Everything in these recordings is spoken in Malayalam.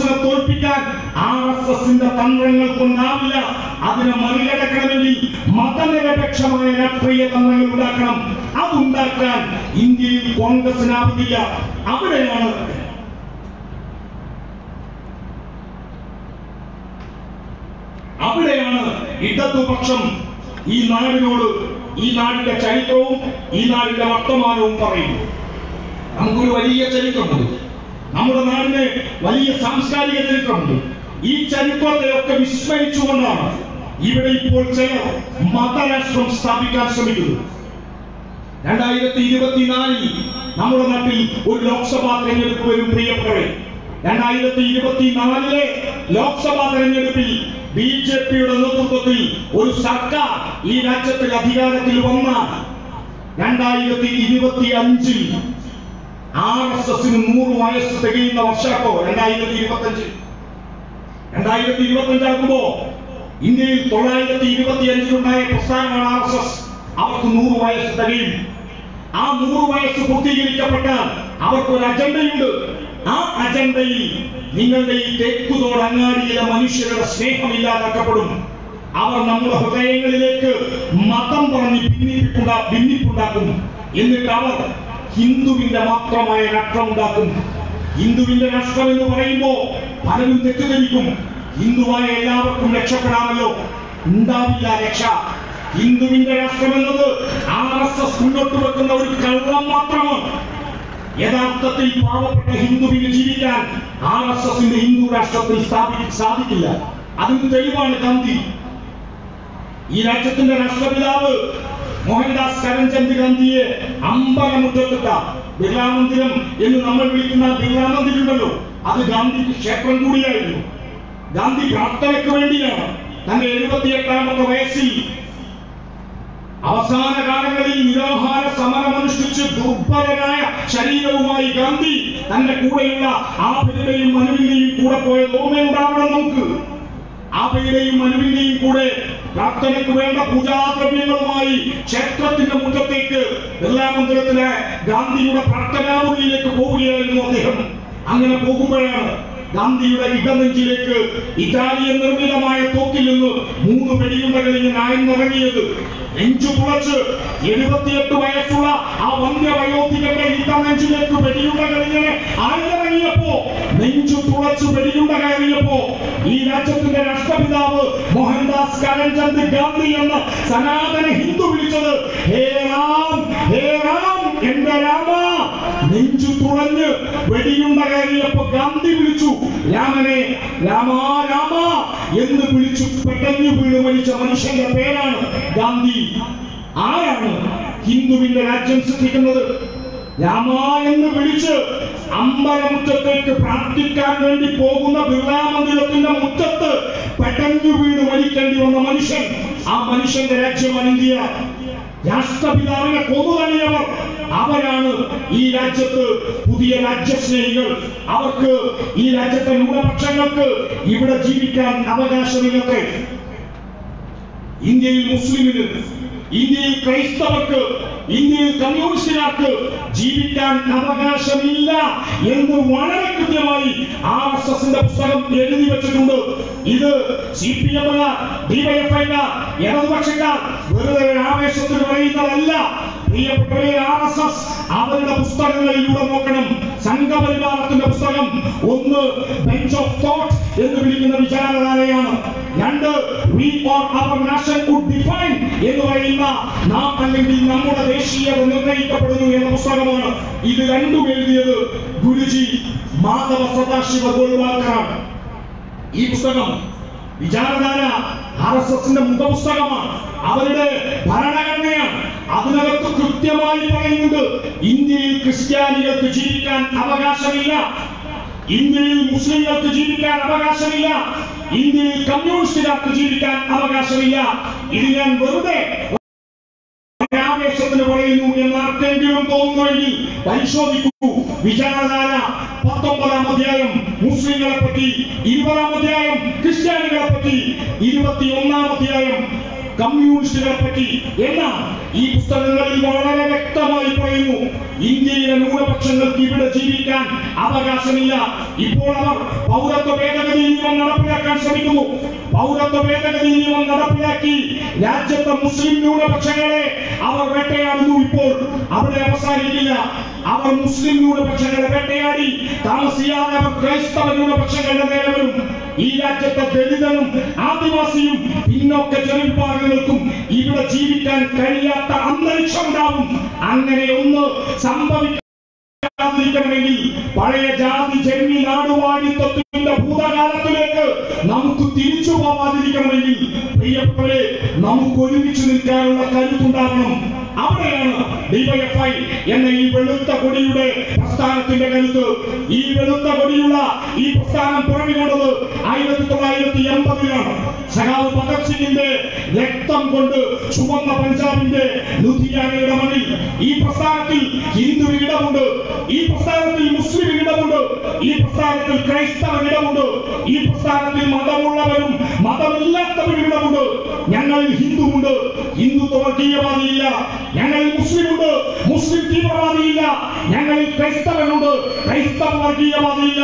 RSSനെ തോൽപ്പിക്കാൻ RSSന്റെ തന്ത്രങ്ങൾ കൊണ്ടാവില്ല. അതിനെ മറികടക്കണമെങ്കിൽ മതനിരപേക്ഷമായ രാഷ്ട്രീയ തന്ത്രങ്ങൾ ഉണ്ടാക്കണം. അതുണ്ടാക്കാൻ ഇന്ത്യയിൽ കോൺഗ്രസിനാവില്ല. അവിടെയാണ് ഇടതുപക്ഷം ഈ നാടിനോട്, ഈ നാടിന്റെ ചരിത്രവും ഈ നാടിന്റെ വർത്തമാനവും പറയുന്നു. നമുക്കൊരു വലിയ ചരിത്രമുണ്ട്, നമ്മുടെ നാടിന് വലിയ സാംസ്കാരിക ചരിത്രമുണ്ട്. ഈ ചരിത്രത്തെയൊക്കെ വിസ്മരിച്ചുകൊണ്ടാണ് ഇവിടെ ഇപ്പോൾ ചിലർ മതരാഷ്ട്രം സ്ഥാപിക്കാൻ ശ്രമിക്കുന്നത്. 2024 നമ്മുടെ നാട്ടിൽ ഒരു ലോക്സഭാ തെരഞ്ഞെടുപ്പ് വരും. പ്രിയപ്പെട്ടവരെ, 2024 ലോക്സഭാ തെരഞ്ഞെടുപ്പിൽ BJPയുടെ നേതൃത്വത്തിൽ ഒരു സർക്കാർ ഈ രാജ്യത്തിൽ അധികാരത്തിൽ വന്നാൽ 2025 RSSന് 100 വയസ്സ് തികയുന്ന വർഷാക്കോ 2025 ആകുമ്പോ ഇന്ത്യയിൽ 925 ഉണ്ടായ പ്രസ്ഥാനമാണ് RSS. അവർക്ക് 100 വയസ്സ് തികയും. ആ 100 വയസ്സ് പൂർത്തീകരിക്കപ്പെട്ടാൽ അവർക്കൊരു അജണ്ടയുണ്ട്. ആ അജണ്ടയിൽ നിങ്ങളുടെ ഈ തെക്കുതോട് അങ്ങാടിയിലെ മനുഷ്യരുടെ സ്നേഹം ഇല്ലാതാക്കപ്പെടും. അവർ നമ്മുടെ ഹൃദയങ്ങളിലേക്ക് മതം പറഞ്ഞ് ഭിന്നിപ്പുണ്ടാക്കും. എന്നിട്ട് അവർ ഹിന്ദുവിന്റെ മാത്രമായ രാഷ്ട്രം ഉണ്ടാക്കും. ഹിന്ദുവിന്റെ രാഷ്ട്രം എന്ന് പറയുമ്പോ പലരും തെറ്റിദ്ധരിക്കും. ഹിന്ദുവായ എല്ലാവർക്കും രക്ഷപ്പെടാമല്ലോ. ഉണ്ടാവില്ല രക്ഷ. ഹിന്ദുവിന്റെ രാഷ്ട്രം എന്നത് RSS മുന്നോട്ട് വെക്കുന്ന ഒരു കള്ളം മാത്രമാണ്. യഥാർത്ഥത്തിൽ പാവപ്പെട്ട ഹിന്ദുവിന് ജീവിക്കാൻ RSSന്റെ ഹിന്ദു രാഷ്ട്രത്തിൽ സാധിക്കില്ല. അതിന് തെളിവാണ് ഗാന്ധി. ഈ രാജ്യത്തിന്റെ രാഷ്ട്രപിതാവ് മോഹൻദാസ് കരംചന്ദ് ഗാന്ധിയെ അമ്പലമുറ്റത്തിട്ട ബിർളാ മന്ദിരം എന്ന് നമ്മൾ വിളിക്കുന്ന ബിർളാ മന്ദിരം ഉണ്ടല്ലോ, അത് ഗാന്ധിക്ക് ക്ഷേത്രം കൂടിയായിരുന്നു. ഗാന്ധി പ്രാർത്ഥനയ്ക്ക് വേണ്ടിയാണ് തന്റെ 78ാമത്തെ വയസ്സിൽ അവസാന കാലങ്ങളിൽ നിരാഹാര സമരമനുഷ്ഠിച്ച് ദുർബലനായ ശരീരവുമായി ഗാന്ധി തന്റെ കൂടെയുള്ള ആബിയുടെയും മനുവിന്റെയും കൂടെ പോയത് ഓർമ്മയുണ്ടാവണം നമുക്ക്. ആബിയുടെയും മനുവിന്റെയും കൂടെ പ്രാർത്ഥനയ്ക്ക് വേണ്ട പൂജാദ്രവ്യങ്ങളുമായി ക്ഷേത്രത്തിന്റെ മുറ്റത്തേക്ക് ബിർളാ മന്ദിരത്തിലെ ഗാന്ധിയുടെ പ്രാർത്ഥനാമുറിയിലേക്ക് പോവുകയായിരുന്നു അദ്ദേഹം. അങ്ങനെ പോകുമ്പോഴാണ് ഗാന്ധിയുടെ ഇടനെഞ്ചിലേക്ക് ഇറ്റാലിയൻ നിർമ്മിതമായ തോക്കിൽ നിന്ന് 3 വെടിയുണ്ടകൾ ഇങ്ങനെ ആഴ്ന്നിറങ്ങിയത്. നെഞ്ചു തുളച്ച് 78 വയസ്സുള്ള ആ വന്ധ്യവയോധികന്റെ ഇടനെഞ്ചിലേക്ക് വെടിയുണ്ടകൾ ഇങ്ങനെ ആഴ്ന്നിറങ്ങിയപ്പോ, നെഞ്ചു തുളച്ച് വെടിയുണ്ട കയറിയപ്പോ ഈ രാജ്യത്തിന്റെ രാഷ്ട്രപിതാവ് മോഹൻദാസ് കരംചന്ദ് ഗാന്ധി എന്ന് സനാതന ഹിന്ദു വിളിച്ചത് ഹേ രാം, ഹേ രാം, എന്റെ രാമ. നെഞ്ചു തുളഞ്ഞ് വെടിയുണ്ട കയറിയപ്പോ ഗാന്ധി വിളിച്ചു രാമനെ, രാമ രാമ എന്ന് വിളിച്ചു പെട്ടെന്ന് വീണ് മരിച്ച മനുഷ്യന്റെ പേരാണ് ഗാന്ധി. ആരാണ് ഹിന്ദുവിന്റെ രാജ്യം സൃഷ്ടിക്കുന്നത്? രാമ എന്ന് വിളിച്ച് അമ്പലമുറ്റത്തേക്ക് പ്രാർത്ഥിക്കാൻ വേണ്ടി പോകുന്ന ബിർളാ മന്ദിരത്തിന്റെ മുറ്റത്ത് പെട്ടെന്ന് വീണ് മരിക്കേണ്ടി വന്ന മനുഷ്യൻ, ആ മനുഷ്യന്റെ രാജ്യമാണ് ഇന്ത്യ. രാഷ്ട്രപിതാവിനെ കൊന്നുതള്ളിയവർ അവരാണ് ഈ രാജ്യത്ത് പുതിയ രാജ്യസ്നേഹികൾ. അവർക്ക് ഈ രാജ്യത്തെ ന്യൂനപക്ഷങ്ങൾക്ക് ഇവിടെ ജീവിക്കാൻ അവകാശമില്ലത്രേ. ഇന്ത്യയിൽ മുസ്ലിമിന്, ഇന്ത്യയിൽ ക്രൈസ്തവർക്ക്, ഇന്ത്യയിൽ കമ്മ്യൂണിസ്റ്റുകാർക്ക് ജീവിക്കാൻ അവകാശമില്ല എന്ന് വളരെ കൃത്യമായി RSSന്റെ പുസ്തകം എഴുതി വെച്ചിട്ടുണ്ട്. ഇത് CPM, DYFI, ഇടതുപക്ഷക്കാർ വെറുതെ ആവേശത്തിൽ പറയുന്നതല്ല. പ്രിയപ്പെട്ടവരെ, RSS അവരുടെ പുസ്തകങ്ങളിലൂടെ നോക്കണം. സംഘപരിവാരത്തിന്റെ പുസ്തകം 1 ബെഞ്ച് ഓഫ് തോട്ട് എന്ന് വിളിക്കുന്ന വിചാരധാരയാണ്. 2 we or our nation would define എന്ന് പറയുന്ന നാം അല്ലെങ്കിൽ നമ്മുടെ ദേശീയത നിർണ്ണയിക്കപ്പെടുന്നു എന്ന പുസ്തകമാണ്. ഇത് രണ്ടും എഴുതിയത് ഗുരുജി മാധവ സദാശിവ ഗോൾവാൾക്കറാണ്. ഈ പുസ്തകം വിചാരധാര RSSന്റെ മുഖപുസ്തകമാണ്, അവരുടെ ഭരണഘടനയാണ്. അതിനകത്ത് കൃത്യമായി പറയുന്നുണ്ട് ഇന്ത്യയിൽ ക്രിസ്ത്യാനികൾക്ക് ജീവിക്കാൻ അവകാശമില്ല, ഇന്ത്യയിൽ മുസ്ലിങ്ങൾക്ക് ജീവിക്കാൻ അവകാശമില്ല, ഇന്ത്യയിൽ കമ്മ്യൂണിസ്റ്റുകാർക്ക് ജീവിക്കാൻ അവകാശമില്ല. ഇത് ഞാൻ വെറുതെ ആവേശത്തിന് പറയുന്നു എന്ന് ആർക്കെങ്കിലും തോന്നുന്നുവെങ്കിൽ പരിശോധിക്കൂ. വിചാരധാര 19-ാം അധ്യായം മുസ്ലിങ്ങളെ പറ്റി, 20-ാം അധ്യായം ക്രിസ്ത്യാനികളെ പറ്റി, 21-ാം അധ്യായം കമ്മ്യൂണിസ്റ്റുകളെ പറ്റി. എന്നാൽ ഈ പുസ്തകങ്ങളിൽ വളരെ വ്യക്തമായി പറയുന്നു ഇന്ത്യയിലെ ന്യൂനപക്ഷങ്ങൾക്ക് ഇവിടെ ജീവിക്കാൻ അവകാശമില്ല. ഇപ്പോൾ അവർ പൗരത്വ ശ്രമിക്കുന്നു. പൗരത്വ ഭേദഗതി നിയമം നടപ്പിലാക്കി രാജ്യത്തെ മുസ്ലിം ന്യൂനപക്ഷങ്ങളെ അവർ വേട്ടയാടുന്നു. ഇപ്പോൾ അവിടെ അവസാനിക്കില്ല. അവർ മുസ്ലിം ന്യൂനപക്ഷങ്ങളെ വേട്ടയാടി താമസിയാതെ അവർ ക്രൈസ്തവ ന്യൂനപക്ഷങ്ങളുടെ നേരെ വരും. ഈ രാജ്യത്തെ ദളിതനും ആദിവാസിയും പിന്നോക്ക ജനവിഭാഗങ്ങൾക്കും ഇവിടെ ജീവിക്കാൻ കഴിയാത്ത അന്തരീക്ഷം ഉണ്ടാവും. അങ്ങനെ ഒന്ന് സംഭവിക്കാതിരിക്കണമെങ്കിൽ പഴയ ജാതി ജന്മി നാടുവാഴിത്വത്തിന്റെ ഭൂതകാലത്തിലേക്ക് നമുക്ക് തിരിച്ചു പോവാതിരിക്കണമെങ്കിൽ പ്രിയപ്പെട്ടവരെ നമുക്ക് ഒരുമിച്ച് നിൽക്കാനുള്ള കരുത്തുണ്ടാകണം. അവിടെയാണ് ഡിവൈഎഫ്ഐ എന്ന ഈ വെളുത്ത കൊടിയുടെ പ്രസ്ഥാനത്തിന്റെ കരുത്ത്. ഈ വെളുത്ത കൊടിയുള്ള ഈ പ്രസ്ഥാനം പിറവികൊണ്ടത് 1980-ലാണ്. സഖാവ് ഭഗത് സിംഗിന്റെ രക്തം കൊണ്ട് ചുവന്ന പഞ്ചാബിന്റെ ലുധിയാനയുടെ മണ്ണിൽ ഈ പ്രസ്ഥാനത്തിൽ ഹിന്ദുവിന് ഇടമുണ്ട്, ഈ പ്രസ്ഥാനത്തിൽ മുസ്ലിമിന് ഇടമുണ്ട്, ഈ പ്രസ്ഥാനത്തിൽ ക്രൈസ്തവന് ഇടമുണ്ട്, ഈ പ്രസ്ഥാനത്തിൽ മതമുള്ളവരും മതമില്ലാത്തവരും ഇടമുണ്ട്. ഞങ്ങളിൽ ഹിന്ദുവുണ്ട്, ഹിന്ദുത്വ വർഗീയവാദിയില്ല. ഞങ്ങളിൽ മുസ്ലിമുണ്ട്, മുസ്ലിം തീവ്രവാദിയില്ല. ഞങ്ങളിൽ ക്രൈസ്തവനുണ്ട്, ക്രൈസ്തവ വർഗീയവാദിയില്ല.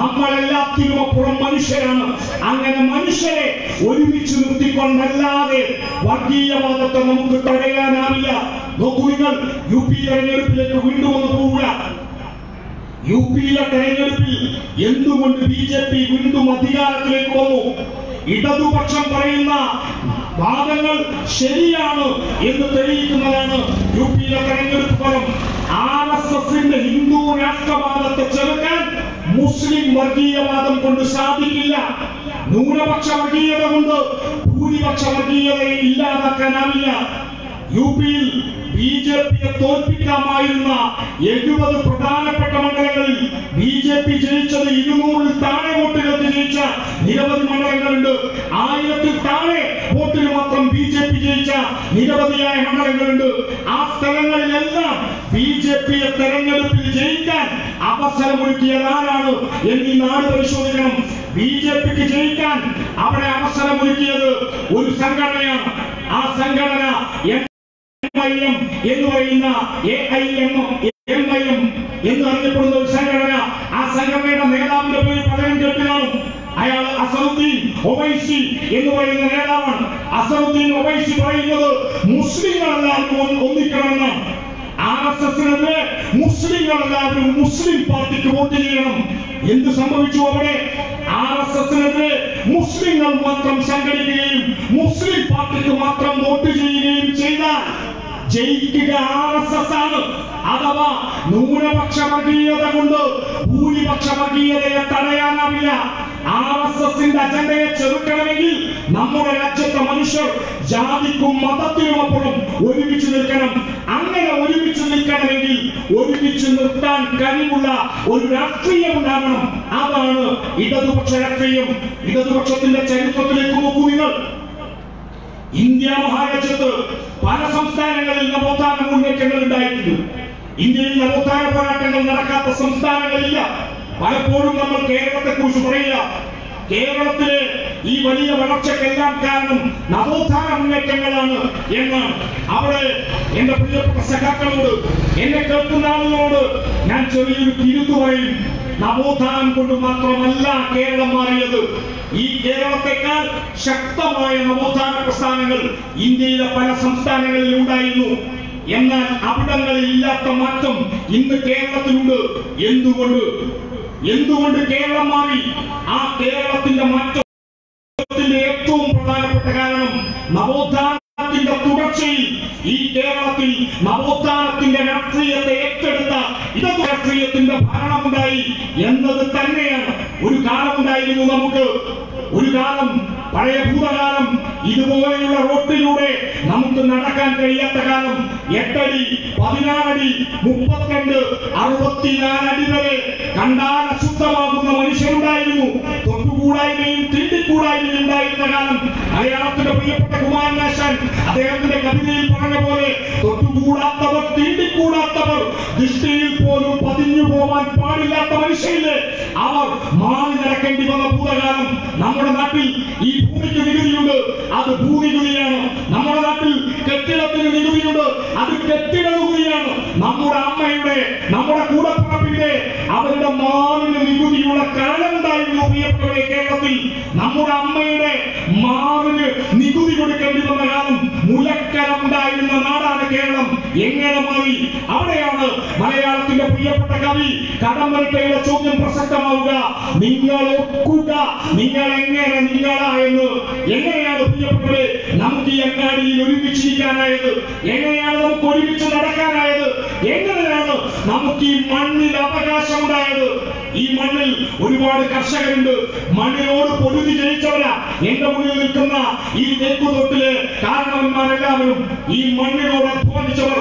നമ്മളെല്ലാത്തിനും അപ്പുറം മനുഷ്യരാണ്. അങ്ങനെ മനുഷ്യരെ ഒരുമിച്ച് നിർത്തിക്കൊണ്ടല്ലാതെ വർഗീയവാദത്തെ നമുക്ക് തടയാനാവില്ല. നോക്കൂ, നിങ്ങൾ യു പി തെരഞ്ഞെടുപ്പിലേക്ക് വീണ്ടും ഒന്ന് പോവുക. യു പിയിലെ തെരഞ്ഞെടുപ്പിൽ എന്തുകൊണ്ട് BJP വീണ്ടും അധികാരത്തിലേക്ക് വന്നു? ഇടതുപക്ഷം പറയുന്ന വാദങ്ങൾ ശരിയാണ് എന്ന് തെളിയിക്കുന്നതാണ് യു പിയിലെ തെരഞ്ഞെടുപ്പ് ഫലം. RSSന്റെ ഹിന്ദു രാഷ്ട്രവാദത്തെ ചെറുക്കാൻ മുസ്ലിം വർഗീയവാദം കൊണ്ട് സാധിക്കില്ല. ന്യൂനപക്ഷ വർഗീയത കൊണ്ട് ഭൂരിപക്ഷ വർഗീയതയെ ഇല്ലാതാക്കാനാവില്ല. യു പിയിൽ BJPയെ തോൽപ്പിക്കാമായിരുന്ന 70 പ്രധാനപ്പെട്ട മണ്ഡലങ്ങളിൽ BJP ജയിച്ചത് 200-ൽ താഴെ വോട്ടുകൾക്ക് ജയിച്ച നിരവധി മണ്ഡലങ്ങളുണ്ട്. 1000-ൽ താഴെ വോട്ടിന് മാത്രം BJP ജയിച്ച നിരവധിയായ മണ്ഡലങ്ങളുണ്ട്. ആ സ്ഥലങ്ങളിലെല്ലാം BJPയെ തെരഞ്ഞെടുപ്പിൽ ജയിക്കാൻ അവസരമൊരുക്കിയത് ആരാണ് എന്ന് ഈ നാട് പരിശോധിക്കണം. BJPക്ക് ജയിക്കാൻ അവിടെ അവസരമൊരുക്കിയത് ഒരു സംഘടനയാണ്. ആ സംഘടന MIM എന്ന് പറയുന്ന AIM എന്ന് അറിയപ്പെടുന്ന ഒരു സംഘടന. ആ സംഘടനയുടെ നേതാവിന്റെ പേര് പലരും കേട്ടിലാണ്. അയാൾ അസറുദ്ദീൻ ഒവൈസി എന്ന് പറയുന്ന നേതാവാണ്. അസറുദ്ദീൻ ഒവൈസി പറയുന്നത് മുസ്ലിങ്ങളെല്ലാവരും ഒന്നിക്കണമെന്നാണ്. RSSനെതിരെ മുസ്ലിങ്ങളെല്ലാവരും മുസ്ലിം പാർട്ടിക്ക് വോട്ട് ചെയ്യണം. എന്ത് സംഭവിച്ചു അവിടെ? RSSനെതിരെ മുസ്ലിങ്ങൾ മാത്രം സംഘടിക്കുകയും മുസ്ലിം പാർട്ടിക്ക് മാത്രം വോട്ട് ചെയ്യുകയും ചെയ്താൽ ജയിക്കുക RSS ആണ്. അഥവാ ന്യൂനപക്ഷ വർഗീയത കൊണ്ട് ഭൂരിപക്ഷ വർഗീയതയെ തടയാനാവില്ല. RSSന്റെ അജണ്ടയെ ചെറുക്കണമെങ്കിൽ നമ്മുടെ രാജ്യത്തെ മനുഷ്യർ ജാതിക്കും മതത്തിനുമപ്പുറം ഒരുമിച്ച് നിൽക്കണം. അങ്ങനെ ഒരുമിച്ച് നിൽക്കണമെങ്കിൽ ഒരുമിച്ച് നിർത്താൻ കഴിവുള്ള ഒരു രാഷ്ട്രീയം ഉണ്ടാകണം. അതാണ് ഇടതുപക്ഷ രാഷ്ട്രീയം. ഇടതുപക്ഷത്തിന്റെ ചരിത്രത്തിലേക്ക് നോക്കൂ നിങ്ങൾ. ഇന്ത്യ മഹാരാജ്യത്ത് പല സംസ്ഥാനങ്ങളിൽ നവോത്ഥാന മുന്നേറ്റങ്ങൾ ഉണ്ടായിട്ടുണ്ട്. ഇന്ത്യയിൽ നവോത്ഥാന പോരാട്ടങ്ങൾ നടക്കാത്ത സംസ്ഥാനങ്ങളില്ല. പലപ്പോഴും നമ്മൾ കേരളത്തെ കുറിച്ച് പറയുക, കേരളത്തിലെ ഈ വലിയ വളർച്ചക്കെല്ലാം കാരണം നവോത്ഥാന മുന്നേറ്റങ്ങളാണ് എന്നാണ്. അവിടെ എന്റെ പ്രിയപ്പെട്ട സഖാക്കളോട്, എന്നെ കേൾക്കുന്ന ആളുകളോട് ഞാൻ ചെറിയൊരു തിരുത്തു പറയും. നവോത്ഥാനം കൊണ്ട് മാത്രമല്ല കേരളം മാറിയത്. ഈ കേരളത്തെക്കാൾ ശക്തമായ നവോത്ഥാന പ്രസ്ഥാനങ്ങൾ ഇന്ത്യയിലെ പല സംസ്ഥാനങ്ങളിൽ ഉണ്ടായിരുന്നു. എന്നാൽ അവിടങ്ങളിൽ ഇല്ലാത്ത മാറ്റം ഇന്ന് കേരളത്തിലുണ്ട്. എന്തുകൊണ്ട് കേരളം മാറി? ആ കേരളത്തിന്റെ മാറ്റത്തിന്റെ ഏറ്റവും പ്രധാനപ്പെട്ട കാരണം നവോത്ഥാനത്തിന്റെ തുടർച്ചയിൽ ഈ കേരളത്തിൽ നവോത്ഥാനത്തിന്റെ രാഷ്ട്രീയത്തെ ഏറ്റെടുത്ത ഇടതു രാഷ്ട്രീയത്തിന്റെ ഭരണമുണ്ടായി എന്നത് തന്നെയാണ്. ഒരു കാലമുണ്ടായിരുന്നു നമുക്ക്, ഒരു കാലം, പഴയ ഭൂതകാലം, ഇതുപോലെയുള്ള റോട്ടിലൂടെ നമുക്ക് നടക്കാൻ കഴിയാത്ത കാലം. 8 അടി, 16 അടി, 32, 64 അടി വരെ കണ്ടാൽ അശുദ്ധമാകുന്ന മനുഷ്യരുണ്ടായിരുന്നു. തൊട്ടുകൂടായ്മയും തീണ്ടിക്കൂടായ്മയും ഉണ്ടായിരുന്ന കാലം. മലയാളത്തിന്റെ പ്രിയപ്പെട്ട കുമാരനാശാൻ അദ്ദേഹത്തിന്റെ കവിതയിൽ പറഞ്ഞ പോലെ തൊട്ടുകൂടാത്തവർ, തീണ്ടിക്കൂടാത്തവർ, ദൃഷ്ടിയിൽ പോലും പതിഞ്ഞു പോവാൻ പാടില്ലാത്ത മനുഷ്യരില്ലേ, അവർ മാറി നടക്കേണ്ടി വന്ന ഭൂതകാലം. നമ്മുടെ നാട്ടിൽ ഈ ഭൂമിക്ക് നികുതിയുണ്ട്, അത് ഭൂനികുതിയാണ്. നമ്മുടെ നാട്ടിൽ കെട്ടിടത്തിന് നികുതിയുണ്ട്, അത് കെട്ടിട നികുതിയാണ്. നമ്മുടെ അമ്മയുടെ, നമ്മുടെ കൂടപ്പിറപ്പിന്റെ, അവരുടെ മാറിന് നികുതിയുള്ള കാലം ഉണ്ടായിരുന്നു പ്രിയപ്പെട്ടവരെ. പ്രിയപ്പെട്ടവരെ, കേരളത്തിൽ നമ്മുടെ അമ്മയുടെ മാറിന് നികുതി കൊടുക്കേണ്ടി വന്ന കാലം മുലക്കരമുണ്ടായിരുന്ന നാടാണ് കേരളം. എങ്ങനെ മാറി? അവിടെയാണ് മലയാളത്തിന്റെ പ്രിയപ്പെട്ട കവി കടമ്മനിട്ടയുടെ ചോദ്യം പ്രസക്തമാവുക. നിങ്ങൾ ഒക്കുക, നിങ്ങൾ എങ്ങനെ നിങ്ങളായെന്ന്. എങ്ങനെയാണ് പ്രിയപ്പെട്ടവരെ നമുക്ക് ഈ അങ്ങാടിയിൽ ഒരുമിച്ചിരിക്കാനായത്? എങ്ങനെയാണ് നമുക്ക് ഒരുമിച്ച് നടക്കാനായത്? എങ്ങനെയാണ് നമുക്ക് ഈ മണ്ണിൽ അവകാശം ഉണ്ടായത്? ഈ മണ്ണിൽ ഒരുപാട് കർഷകരുണ്ട്, മണ്ണിനോട് പൊരുതി ജയിച്ചവരാ എന്റെ മുന്നിൽ നിൽക്കുന്ന ഈ തെക്കുതൊട്ടിലെ കാരണവന്മാരെല്ലാവരും. ഈ മണ്ണിനോട് അധ്വാനിച്ചവർ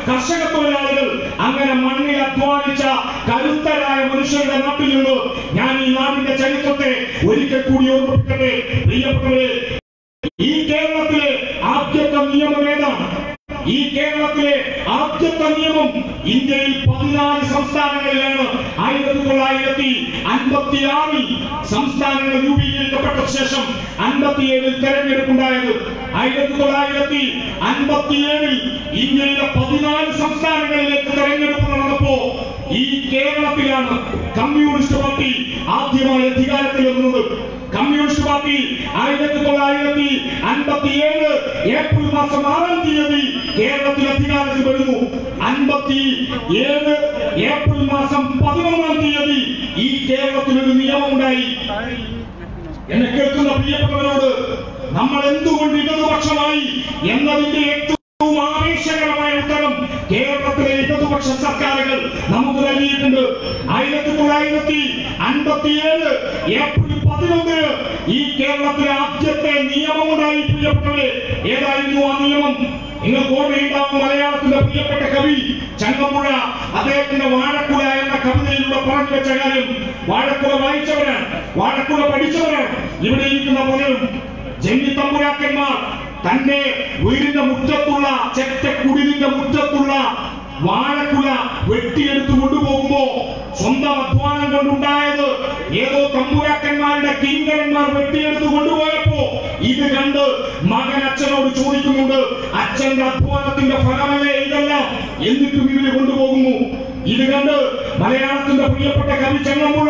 കർഷക തൊഴിലാളികൾ. അങ്ങനെ മണ്ണിൽ അധ്വാനിച്ച കരുത്തരായ മനുഷ്യരുടെ നാട്ടിൽ നിന്ന് ഞാൻ ഈ നാടിന്റെ ചരിത്രത്തെ ഒരിക്കൽ കൂടി ഓർമ്മിപ്പിക്കട്ടെ. പ്രിയപ്പെട്ടവരെ, ഈ കേരളത്തിലെ ആദ്യത്തെ നിയമം ഏതാണ്? ഈ കേരളത്തിലെ ആദ്യത്തെ നിയമം ഇന്ത്യയിൽ 14 സംസ്ഥാനങ്ങളിലാണ് 1956 സംസ്ഥാനങ്ങൾ രൂപീകരിക്കപ്പെട്ട ശേഷം 57 തെരഞ്ഞെടുപ്പുണ്ടായത്. 1957 ഇന്ത്യയിലെ 14 സംസ്ഥാനങ്ങളിലേക്ക് തെരഞ്ഞെടുപ്പ് നടന്നപ്പോ ഈ കേരളത്തിലാണ് കമ്മ്യൂണിസ്റ്റ് പാർട്ടി ആദ്യമായി അധികാരത്തിൽ വരുന്നത്. കമ്മ്യൂണിസ്റ്റ് പാർട്ടി 1957 ഏപ്രിൽ മാസം 6-ാം തീയതി കേരളത്തിൽ അധികാരത്തിൽ വരുന്നു. 57 ഏപ്രിൽ മാസം 11-ാം തീയതി ഈ കേരളത്തിൽ ഒരു നിയമമുണ്ടായി. എന്നെ കേൾക്കുന്ന പ്രിയപ്പെട്ടവരോട്, നമ്മൾ എന്തുകൊണ്ട് ഇടതുപക്ഷമായി എന്നതിന്റെ ഏറ്റവും ആവേശകരമായ ഉത്തരം കേരളത്തിലെ ഇടതുപക്ഷ സർക്കാരുകൾ നമുക്ക് നൽകിയിട്ടുണ്ട്. 1957 ഏപ്രിൽ 11 ഈ കേരളത്തിലെ ആദ്യത്തെ നിയമമുണ്ടായി. പ്രിയപ്പെട്ടവരെ, ഏതായിരുന്നു ആ നിയമം? നിങ്ങൾക്ക് ഓർമ്മയുണ്ടാവും, മലയാളത്തിന്റെ പ്രിയപ്പെട്ട കവി ചങ്ങമ്പുഴ അദ്ദേഹത്തിന്റെ വാഴക്കുല എന്ന കവിതയിലൂടെ പറഞ്ഞു വെച്ച കാര്യം. വാഴക്കുല വായിച്ചവരാണ്, വാഴക്കുല പഠിച്ചവരാണ് ഇവിടെ ഇരിക്കുന്ന പലരും. ജന്മി തമ്പുരാക്കന്മാർ തന്റെ വീടിന്റെ മുറ്റത്തുള്ള ചെറ്റക്കുടിലിന്റെ മുറ്റത്തുള്ള വാഴക്കുല വെട്ടിയെടുത്തു കൊണ്ടുപോകുമ്പോ സ്വന്തം അധ്വാനം കൊണ്ടുണ്ടായത് ഏതോ തമ്പുരാക്കന്മാരുടെ കിങ്കരന്മാർ വെട്ടിയെടുത്ത് കൊണ്ടുപോയപ്പോ ഇത് കണ്ട് മകൻ അച്ഛനോട് ചോദിക്കുന്നുണ്ട്, അച്ഛന്റെ അധ്വാനത്തിന്റെ ഫലമല്ലേ ഇതെല്ലാം, എന്നിട്ടും ഇവര് കൊണ്ടുപോകുന്നു. ഇത് കണ്ട് മലയാളത്തിന്റെ പ്രിയപ്പെട്ട കവി ചങ്ങമ്പുഴ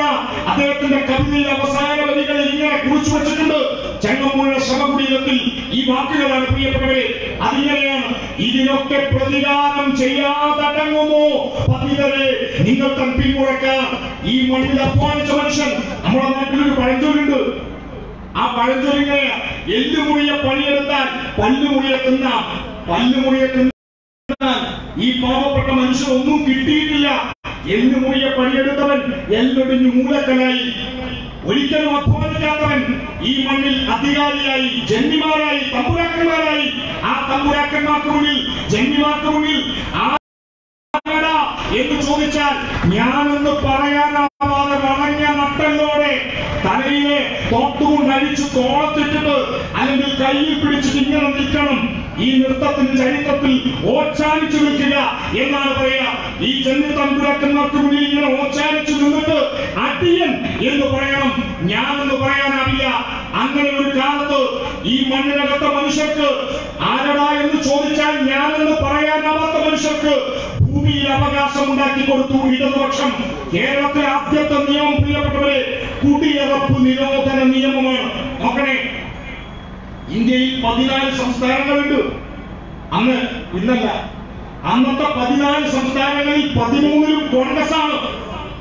അദ്ദേഹത്തിന്റെ കവിതയിൽ അവസാന വരികളിൽ ഇങ്ങനെ കുറിച്ചു വെച്ചിട്ടുണ്ട്. ചങ്ങമ്പുഴ ശവകുടീരത്തിൽ ഈ വാക്കുകളാണ് പ്രിയപ്പെട്ടവരെ. അതിങ്ങനെയാണ്: ഇതിനൊക്കെ പ്രതികാരം ചെയ്യാതടങ്ങുമോ പതിതരെ നിങ്ങൾ തൻ പിന്മുഴക്കാൻ. ഈ മണ്ണിൽ അധ്വാനിച്ച മനുഷ്യൻ, നമ്മുടെ നാട്ടിലൊരു പഴഞ്ചൊല്ലുണ്ട്. ആ പഴഞ്ചൊല്ലിങ്ങനെയാ: എല്ലുമുറിയെ പണിയെടുത്താൽ പല്ലുമുറിയെ തിന്നാം. പല്ലുമുറിയെ തിന്നാൻ ഈ പാവപ്പെട്ട മനുഷ്യനൊന്നും കിട്ടിയിട്ടില്ല. എല്ലുമുറിയെ പണിയെടുത്തവൻ എല്ലൊടിഞ്ഞു മൂലക്കലായി. ഒരിക്കലും അധ്വാനിക്കാത്തവൻ ഈ മണ്ണിൽ അധികാരിയായി, ജന്മിമാരായി, തമ്പുരാക്കന്മാരായി. ആ തമ്പുരാക്കന്മാർക്ക് മുന്നിൽ, ജന്മിമാർക്ക് മുന്നിൽ എന്ന് ചോദിച്ചാൽ ഞാനൊന്ന് പറയാനാവാതെ വളഞ്ഞ നട്ടല്ലോടെ തലയിലെ തോട്ടുകൊണ്ട് അടിച്ചു തോളത്തിട്ടിട്ട് അല്ലെങ്കിൽ കയ്യിൽ പിടിച്ചിട്ട് ഇങ്ങനെ നിൽക്കണം. ഈ നൃത്തത്തിന്റെ ചരിത്രത്തിൽ ഓച്ചാനിച്ചു നിൽക്കുക എന്നാണ് പറയുക. ഈ ജന്മി തമ്പുരാക്കന്മാർക്ക് മുന്നിൽ ഇങ്ങനെ ഓച്ചാനിച്ചു നിന്നിട്ട് അടിയൻ എന്ന് പറയണം, ഞാനെന്ന് പറയാനാവില്ല. അങ്ങനെ ഒരു കാലത്ത് ഈ മണ്ണിനകത്ത മനുഷ്യർക്ക് ആരടാ എന്ന് ചോദിച്ചാൽ ഞാനെന്ന് പറയാനാവാത്ത മനുഷ്യർക്ക് ഭൂമിയിൽ അവകാശം ഉണ്ടാക്കി കൊടുത്തു ഇടതുപക്ഷം. കേരളത്തിലെ ആദ്യത്തെ നിയമം പ്രിയപ്പെട്ടവരെ കുടിയിറപ്പ് നിരോധന നിയമമാണ്. നോക്കണേ, ഇന്ത്യയിൽ 14 സംസ്ഥാനങ്ങളുണ്ട്. അന്ന് ഇന്നല്ല, അന്നത്തെ 14 സംസ്ഥാനങ്ങളിൽ 13ലും കോൺഗ്രസ്.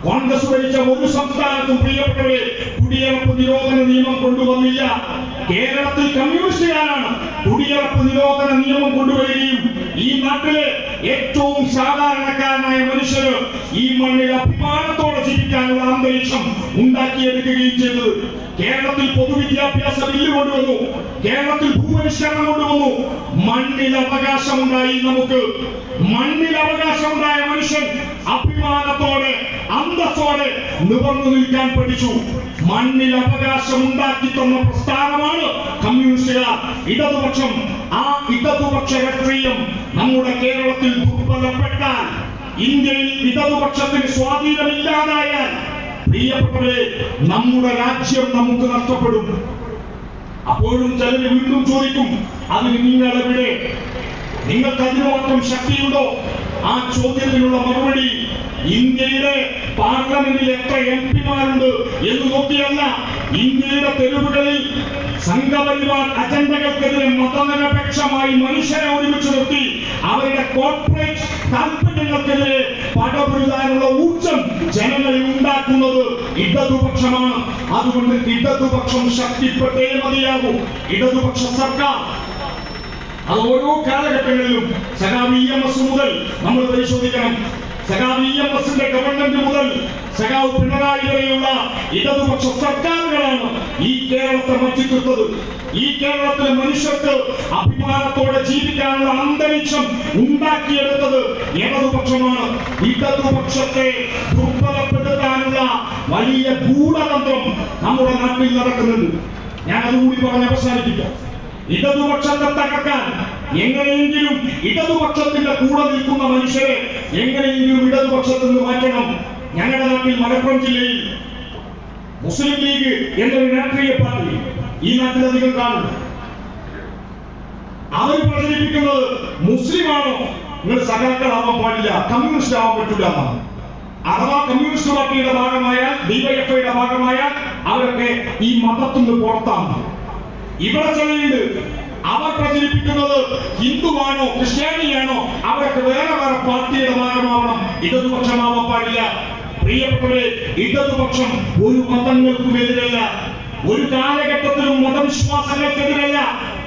കോൺഗ്രസ് ഭരിച്ച ഒരു സംസ്ഥാനത്തും പ്രിയപ്പെട്ടവരെ കുടിയിറപ്പ് നിരോധന നിയമം കൊണ്ടുവന്നില്ല. കേരളത്തിൽ കമ്മ്യൂണിസ്റ്റുകാരാണ് കുടിയിറപ്പ് നിരോധന നിയമം കൊണ്ടുവരികയും ഈ നാട്ടിലെ ഏറ്റവും സാധാരണക്കാരനായ മനുഷ്യര് ഈ മണ്ണിൽ അഭിമാനത്തോടെ ജീവിക്കാനുള്ള അന്തരീക്ഷം ഉണ്ടാക്കിയെടുക്കുകയും ചെയ്തത്. കേരളത്തിൽ പൊതുവിദ്യാഭ്യാസ ബില്ല് കൊണ്ടുവന്നു, കേരളത്തിൽ ഭൂപരിഷ്കരണം കൊണ്ടുവന്നു. മണ്ണിൽ അവകാശമുണ്ടായി. നമുക്ക് മണ്ണിൽ അവകാശമുണ്ടായ മനുഷ്യൻ അഭിമാനത്തോടെ അന്തസ്സോടെ നിവർന്നു നിൽക്കാൻ പഠിച്ചു. മണ്ണിൽ അവകാശം ഉണ്ടാക്കി തന്ന പ്രസ്ഥാനമാണ് കമ്മ്യൂണിസ്റ്റുകാർ, ഇടതുപക്ഷം. ആ ഇടതുപക്ഷ രാഷ്ട്രീയം നമ്മുടെ കേരളത്തിൽ ദുർബലപ്പെട്ടാൽ, ഇന്ത്യയിൽ ഇടതുപക്ഷത്തിന് സ്വാധീനമില്ലാതായാൽ പ്രിയപ്പെട്ടവരെ നമ്മുടെ രാജ്യം നമുക്ക് നഷ്ടപ്പെടും. അപ്പോഴും ചിലർ വീണ്ടും ചോദിക്കും, അതിന് നിങ്ങൾ എവിടെ? നിങ്ങൾക്ക് അതിന് മാത്രം ശക്തിയുണ്ടോ? ആ ചോദ്യത്തിനുള്ള മറുപടി ഇന്ത്യയുടെ പാർലമെന്റിൽ എത്ര MP-മാരുണ്ട് എന്ന് നോക്കിയല്ല, ഇന്ത്യയുടെ തെരുവുകളിൽ സംഘപരിവാർ അജണ്ടകൾക്കെതിരെ മതനിരപേക്ഷമായി മനുഷ്യരെ ഒരുമിച്ച് നിർത്തി അവരുടെ കോർപ്പറേറ്റ് താൽപര്യങ്ങൾക്കെതിരെ പടപൊരുതാനുള്ള ഊർജം ജനങ്ങളിൽ ഉണ്ടാക്കുന്നത് ഇടതുപക്ഷമാണ്. അതുകൊണ്ട് ഇടതുപക്ഷം ശക്തിപ്പെട്ടേ മതിയാകൂ. ഇടതുപക്ഷ സർക്കാർ അത് ഓരോ കാലഘട്ടങ്ങളിലും സഖാവ് EMS മുതൽ നമ്മൾ പരിശോധിക്കണം. സഖാവ് EMSന്റെ ഗവൺമെന്റ് മുതൽ സഖാവ് പിണറായി വരെയുള്ള ഇടതുപക്ഷ സർക്കാരുകളാണ് ഈ കേരളത്തെ മച്ചിട്ടുള്ളത്. ഈ കേരളത്തിലെ മനുഷ്യർക്ക് അഭിമാനത്തോടെ ജീവിക്കാനുള്ള അന്തരീക്ഷം ഉണ്ടാക്കിയെടുത്തത് ഇടതുപക്ഷമാണ്. ഇടതുപക്ഷത്തെ ദുർബലപ്പെടുത്താനുള്ള വലിയ ഗൂഢതന്ത്രം നമ്മുടെ നാട്ടിൽ നടക്കുന്നുണ്ട്. ഞാൻ അതുകൂടി പറഞ്ഞ് അവസാനിപ്പിക്കാം. ഇടതുപക്ഷത്തെ തകർക്കാൻ എങ്ങനെയെങ്കിലും ഇടതുപക്ഷത്തിന്റെ കൂടെ നിൽക്കുന്ന മനുഷ്യരെ എങ്ങനെയെങ്കിലും ഇടതുപക്ഷത്തിൽ നിന്ന് മാറ്റണം. ഞങ്ങളുടെ നാട്ടിൽ മലപ്പുറം ജില്ലയിൽ മുസ്ലിം ലീഗ് എന്നൊരു രാഷ്ട്രീയ പാർട്ടി ഈ നാട്ടിലധികം കാണുന്നു. അവർ പ്രചരിപ്പിക്കുന്നത് മുസ്ലിമാണോ നിങ്ങൾ സഖാക്കളാവാൻ പാടില്ല, കമ്മ്യൂണിസ്റ്റ് ആവാൻ പറ്റില്ല എന്നാണ്. അഥവാ കമ്മ്യൂണിസ്റ്റ് പാർട്ടിയുടെ ഭാഗമായാൽ DYFIയുടെ ഭാഗമായാൽ അവരൊക്കെ ഈ മതത്തിൽ നിന്ന് പുറത്താണ്. ഇവിടെ ചിലരുണ്ട്, അവർ പ്രചരിപ്പിക്കുന്നത് ഹിന്ദുവാണോ ക്രിസ്ത്യാനിയാണോ അവരൊക്കെ വേറെ വേറെ പാർട്ടിയുടെ ഭാഗമാവണം, ഇടതുപക്ഷമാവാൻ പാടില്ല. പ്രിയപ്പെട്ടവരെ, ഇടതുപക്ഷം ഒരു മതങ്ങൾക്കും എതിരല്ല, ഒരു കാലഘട്ടത്തിലും മതവിശ്വാസങ്ങൾക്കെതിരല്ല.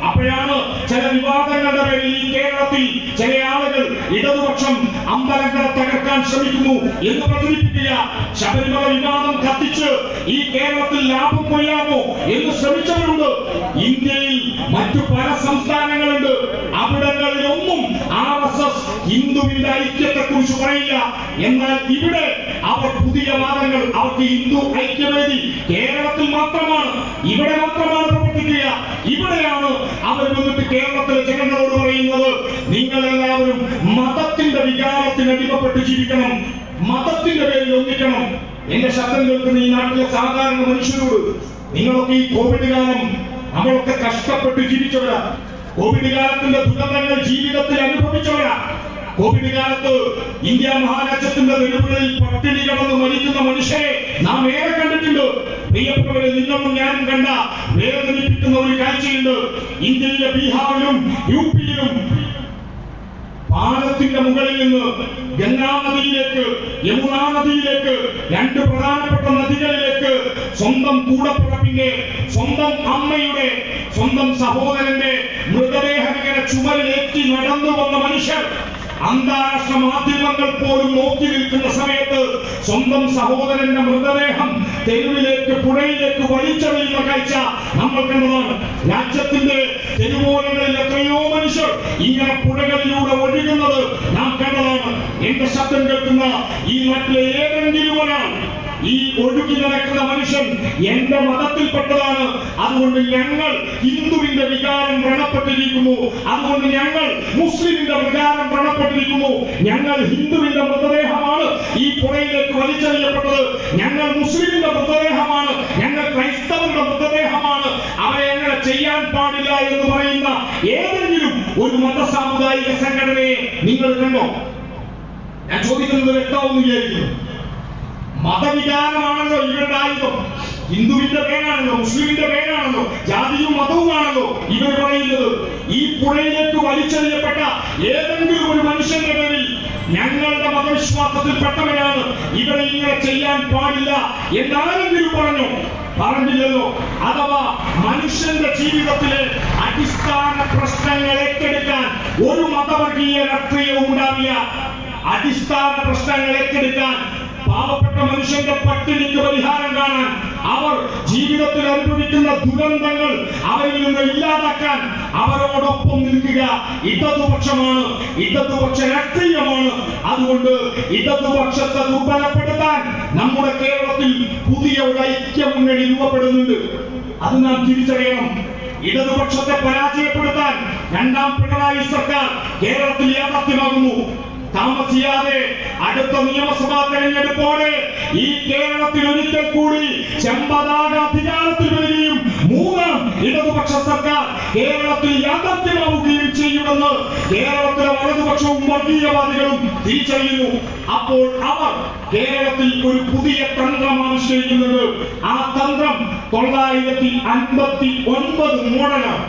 അപ്പോഴാണ് ചില വിവാദങ്ങളുടെ പേരിൽ ഈ കേരളത്തിൽ ചില ആളുകൾ ഇടതുപക്ഷം അമ്പലങ്ങളെ തകർക്കാൻ ശ്രമിക്കുന്നു എന്ന് പ്രചരിപ്പിക്കുക. ശബരിമല വിവാദം കത്തിച്ച് ഈ കേരളത്തിൽ ലാഭം കൊയ്യാമോ എന്ന് ശ്രമിച്ചവരുണ്ട്. ഇന്ത്യയിൽ മറ്റു പല സംസ്ഥാനങ്ങളുണ്ട്, അവിടങ്ങളിലൊന്നും RSS ഹിന്ദുവിന്റെ ഐക്യത്തെ കുറിച്ച് പറയില്ല. എന്നാൽ ഇവിടെ അവർ പുതിയ വാദങ്ങൾ, അവർക്ക് ഹിന്ദു ഐക്യവേദി കേരളത്തിൽ മാത്രമാണ്, ഇവിടെ മാത്രമാണ് പ്രവർത്തിക്കുക. ഇവിടെയാണ് അവർ വന്നിട്ട് കേരളത്തിലെ ജനങ്ങളോട് പറയുന്നത്, നിങ്ങൾ എല്ലാവരും മതത്തിന്റെ വികാരത്തിന് അടിമപ്പെട്ട് ജീവിക്കണം, മതത്തിന്റെ പേരിൽ ഒന്നിക്കണം. എന്റെ ശബ്ദം കേൾക്കുന്ന ഈ നാട്ടിലെ സാധാരണ മനുഷ്യരോട്, നിങ്ങളൊക്കെ ഈ കോവിഡ് കാലം നമ്മളൊക്കെ കഷ്ടപ്പെട്ട് ജീവിച്ചവരാ, കോവിഡ് കാലത്തിന്റെ ദുരന്തങ്ങൾ ജീവിതത്തിൽ അനുഭവിച്ചവരാ. കോവിഡ് കാലത്ത് ഇന്ത്യ മഹാരാജ്യത്തിന്റെ തെരുവുകളിൽ പട്ടിണി കിടന്ന് മരിക്കുന്ന മനുഷ്യരെ നാം ഏറെ കണ്ടിട്ടുണ്ട്. പ്രിയപ്പെട്ടവരെ, നിങ്ങളും ഞാനും കണ്ട വേദനിപ്പിക്കുന്ന ഒരു കാഴ്ചയുണ്ട്. ഇന്ത്യയിലെ ബീഹാറിലും UP-യിലും പാലത്തിന്റെ മുകളിൽ നിന്ന് ഗംഗാ നദിയിലേക്ക്, യമുനാ നദിയിലേക്ക്, രണ്ട് പ്രധാനപ്പെട്ട നദികളിലേക്ക് സ്വന്തം കൂടപ്പിറപ്പിന്റെ, സ്വന്തം അമ്മയുടെ, സ്വന്തം സഹോദരന്റെ മൃതദേഹം ഇങ്ങനെ ചുമലിലേറ്റി നടന്നു വന്ന മനുഷ്യർ അന്താരാഷ്ട്ര മാധ്യമങ്ങൾ പോലും നോക്കി നിൽക്കുന്ന സമയത്ത് സ്വന്തം സഹോദരന്റെ മൃതദേഹം തെരുവിലേക്ക്, പുഴയിലേക്ക് വലിച്ചെറിയുന്ന കാഴ്ച നമ്മൾ കണ്ടതാണ്. രാജ്യത്തിന്റെ തെരുവോരങ്ങളിൽ എത്രയോ മനുഷ്യർ ഇങ്ങനെ പുഴകളിലൂടെ ഒഴുകുന്നത് നാം കണ്ടതാണ്. എന്റെ ശബ്ദം കേൾക്കുന്ന ഈ നാട്ടിലെ ഏതെങ്കിലും ഒരാൾ, ഈ ഒഴുകി നടക്കുന്ന മനുഷ്യൻ എന്റെ മതത്തിൽപ്പെട്ടതാണ്, അതുകൊണ്ട് ഞങ്ങൾ ഹിന്ദുവിന്റെ വികാരം വ്രണപ്പെട്ടിരിക്കുന്നു, അതുകൊണ്ട് ഞങ്ങൾ മുസ്ലിമിന്റെ വികാരം വ്രണപ്പെട്ടിരിക്കുന്നു, ഞങ്ങൾ ഹിന്ദുവിന്റെ മൃതദേഹമാണ് ഈ പുഴയിലേക്ക് വലിച്ചെറിയപ്പെട്ടത്, ഞങ്ങൾ മുസ്ലിമിന്റെ മൃതദേഹമാണ്, ഞങ്ങൾ ക്രൈസ്തവരുടെ മൃതദേഹമാണ്, അവരെ അങ്ങനെ ചെയ്യാൻ പാടില്ല എന്ന് പറയുന്ന ഏതെങ്കിലും ഒരു മതസാമുദായിക സംഘടനയെ നിങ്ങൾ കണ്ടോ? ഞാൻ ചോദിക്കുന്നത് വ്യക്തമാണെന്ന് വിചാരിക്കുന്നു. മതവികാരമാണല്ലോ ഇവരുടെ ആയുധം. ഹിന്ദുവിന്റെ പേരാണല്ലോ, മുസ്ലിമിന്റെ പേരാണല്ലോ, ജാതിയും മതവുമാണല്ലോ ഇവർ പറയുന്നത്. ഈ പുഴയിലേക്ക് വലിച്ചെറിയപ്പെട്ട ഏതെങ്കിലും ഒരു മനുഷ്യന്റെ പേരിൽ ഞങ്ങളുടെ മതവിശ്വാസത്തിൽപ്പെട്ടവരാണ്, ഇവരെ ഇങ്ങനെ ചെയ്യാൻ പാടില്ല എന്നാരെങ്കിലും പറഞ്ഞോ? പറഞ്ഞില്ലല്ലോ. അഥവാ മനുഷ്യന്റെ ജീവിതത്തിലെ അടിസ്ഥാന പ്രശ്നങ്ങൾ ഏറ്റെടുക്കാൻ ഒരു മതവർഗീയ രാഷ്ട്രീയവും ഉണ്ടാവില്ല. അടിസ്ഥാന പ്രശ്നങ്ങൾ ഏറ്റെടുക്കാൻ, പാവപ്പെട്ട മനുഷ്യന്റെ പട്ടിണിക്ക് പരിഹാരം കാണാൻ, അവർ ജീവിതത്തിൽ അനുഭവിക്കുന്ന ദുരന്തങ്ങൾ അവരിൽ നിന്ന് ഇല്ലാതാക്കാൻ അവരോടൊപ്പം നിൽക്കുക ഇടതുപക്ഷമാണ്, ഇടതുപക്ഷ രാഷ്ട്രീയമാണ്. അതുകൊണ്ട് ഇടതുപക്ഷത്തെ ദുർബലപ്പെടുത്താൻ നമ്മുടെ കേരളത്തിൽ പുതിയ ഒരു ഐക്യമുന്നണി രൂപപ്പെടുന്നുണ്ട്. അത് നാം തിരിച്ചറിയണം. ഇടതുപക്ഷത്തെ പരാജയപ്പെടുത്താൻ രണ്ടാം പിണറായി സർക്കാർ കേരളത്തിൽ യാഥാർത്ഥ്യമാകുന്നു. താമസിയാതെ അടുത്ത നിയമസഭാ തെരഞ്ഞെടുപ്പോടെ ഈ കേരളത്തിൽ ഒരിക്കൽ കൂടി ചെമ്പതാക അധികാരത്തിൽ വരികയും മൂന്നാം ഇടതുപക്ഷ സർക്കാർ കേരളത്തിൽ യാഥാർത്ഥ്യമാവുകയും ചെയ്യുമെന്ന് കേരളത്തിലെ വലതുപക്ഷവും വർഗീയവാദികളും തിരിച്ചറിയുന്നു. അപ്പോൾ അവർ കേരളത്തിൽ ഒരു പുതിയ തന്ത്രം ആവിഷ്കരിക്കുന്നത്. ആ തന്ത്രം 959 മോഡലാണ്.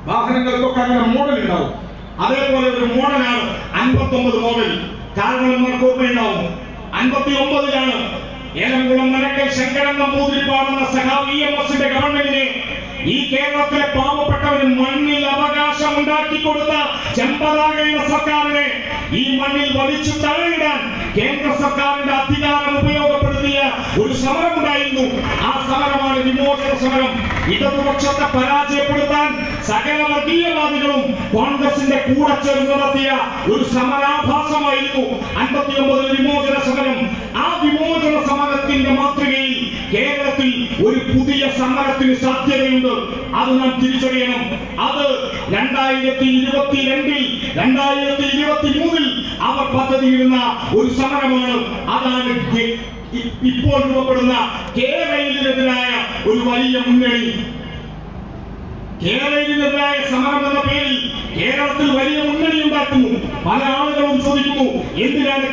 വാഹനങ്ങൾക്കൊക്കെ അങ്ങനെ മോഡൽ ഉണ്ടാവും. അതേപോലെ ഒരു മോഡലാണ് 59 മോഡൽ. കാരണം നമുക്ക് ഓർമ്മയുണ്ടാവും, 59ലാണ് ഏലംകുളം മലക്കൽ ശങ്കരൻ നമ്പൂതിരിപ്പാടെന്ന സഖാവ് EMSന്റെ ഗവൺമെന്റിനെ ഈ കേരളത്തിലെ പാവപ്പെട്ടവന് മണ്ണിൽ അവകാശം ഉണ്ടാക്കി കൊടുത്ത ചെമ്പതാകയുടെ സർക്കാരിനെ ഈ മണ്ണിൽ വലിച്ചു തഴയിടാൻ കേന്ദ്ര സർക്കാരിന്റെ അധികാരം ഉപയോഗപ്പെടുത്തിയ ഒരു സമരമുണ്ടായിരുന്നു. ആ സമരമാണ് വിമോചന സമരം. ഇടതുപക്ഷത്തെ പരാജയപ്പെടുത്താൻ സകല വർഗീയവാദികളും കോൺഗ്രസിന്റെ കൂടെ ചേർന്ന് നടത്തിയ ഒരു സമരാഭാസമായിരുന്നു 59 വിമോചന സമരം. ആ വിമോചന സമരത്തിന്റെ മാതൃകയിൽ കേരളത്തിൽ ഒരു പുതിയ സമരത്തിന് സാധ്യതയുണ്ട്. അത് നാം തിരിച്ചറിയണം. അത് 2022 2023 അവർ പദ്ധതിയിടുന്ന ഒരു സമരമാണ്. അതാണ് ഇപ്പോൾ രൂപപ്പെടുന്ന കേരളത്തിനെതിരായ ഒരു വലിയ മുന്നണി. കേരളത്തിനെതിരായ സമരം എന്ന പേരിൽ കേരളത്തിൽ വലിയ മുന്നണി ഉണ്ടാക്കുന്നു. പല ആളുകളും ചോദിക്കുന്നു, എന്തിനാണ്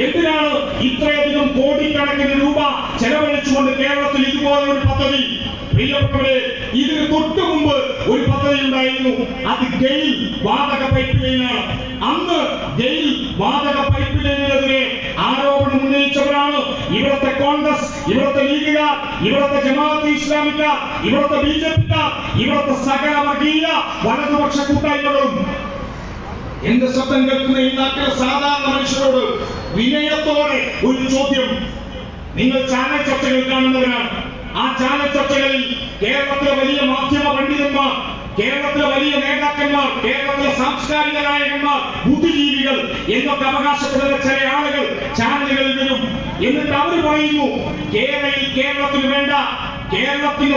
എന്തിനാണ് ഇത്രയധികം കോടിക്കണക്കിന് രൂപ ചെലവഴിച്ചുകൊണ്ട് കേരളത്തിൽ ഇതുപോലെ ഒരു പദ്ധതി? പ്രിയപ്പെട്ടവരെ, ഇതിന് തൊട്ടു മുമ്പ് ഒരു പദ്ധതി ഉണ്ടായിരുന്നു. അത് ഗെയിൽ വാതക പൈപ്പ് ലൈനാണ്. അന്ന് ഗെയിൽ വാതക പൈപ്പ് ലൈനിനെതിരെ ആരോപണം ഉന്നയിച്ചവരാണ് ഇവിടുത്തെ കോൺഗ്രസ്, ഇവിടുത്തെ ലീഗുകാർ, ഇവിടുത്തെ ജമാഅത്തെ ഇസ്ലാമിക്കാർ, ഇവിടുത്തെ BJPക്കാർ, ഇവിടുത്തെ സകല വർഗീയ വലതുപക്ഷ കൂട്ടായ്മകളും. എന്റെ ശബ്ദം കേൾക്കുന്ന ഈ നാട്ടിലെ സാധാരണ മനുഷ്യരോട് വിനയത്തോടെ ഒരു ചോദ്യം. നിങ്ങൾ ചാനൽ ചർച്ചകൾ കാണുന്നവരാണ്. ആ ചാനൽ ചർച്ചകളിൽ കേരളത്തിലെ വലിയ മാധ്യമ പണ്ഡിതന്മാർ, കേരളത്തിലെ വലിയ നേതാക്കന്മാർ, കേരളത്തിലെ സാംസ്കാരിക നായകന്മാർ, ബുദ്ധിജീവികൾ എന്നൊക്കെ അവകാശപ്പെടുന്ന ചില ആളുകൾ ചാനലുകളിൽ വരും. എന്നിട്ട് അവർ പറയുന്നു, കേരളത്തിന് വേണ്ട, കേരളത്തിനെ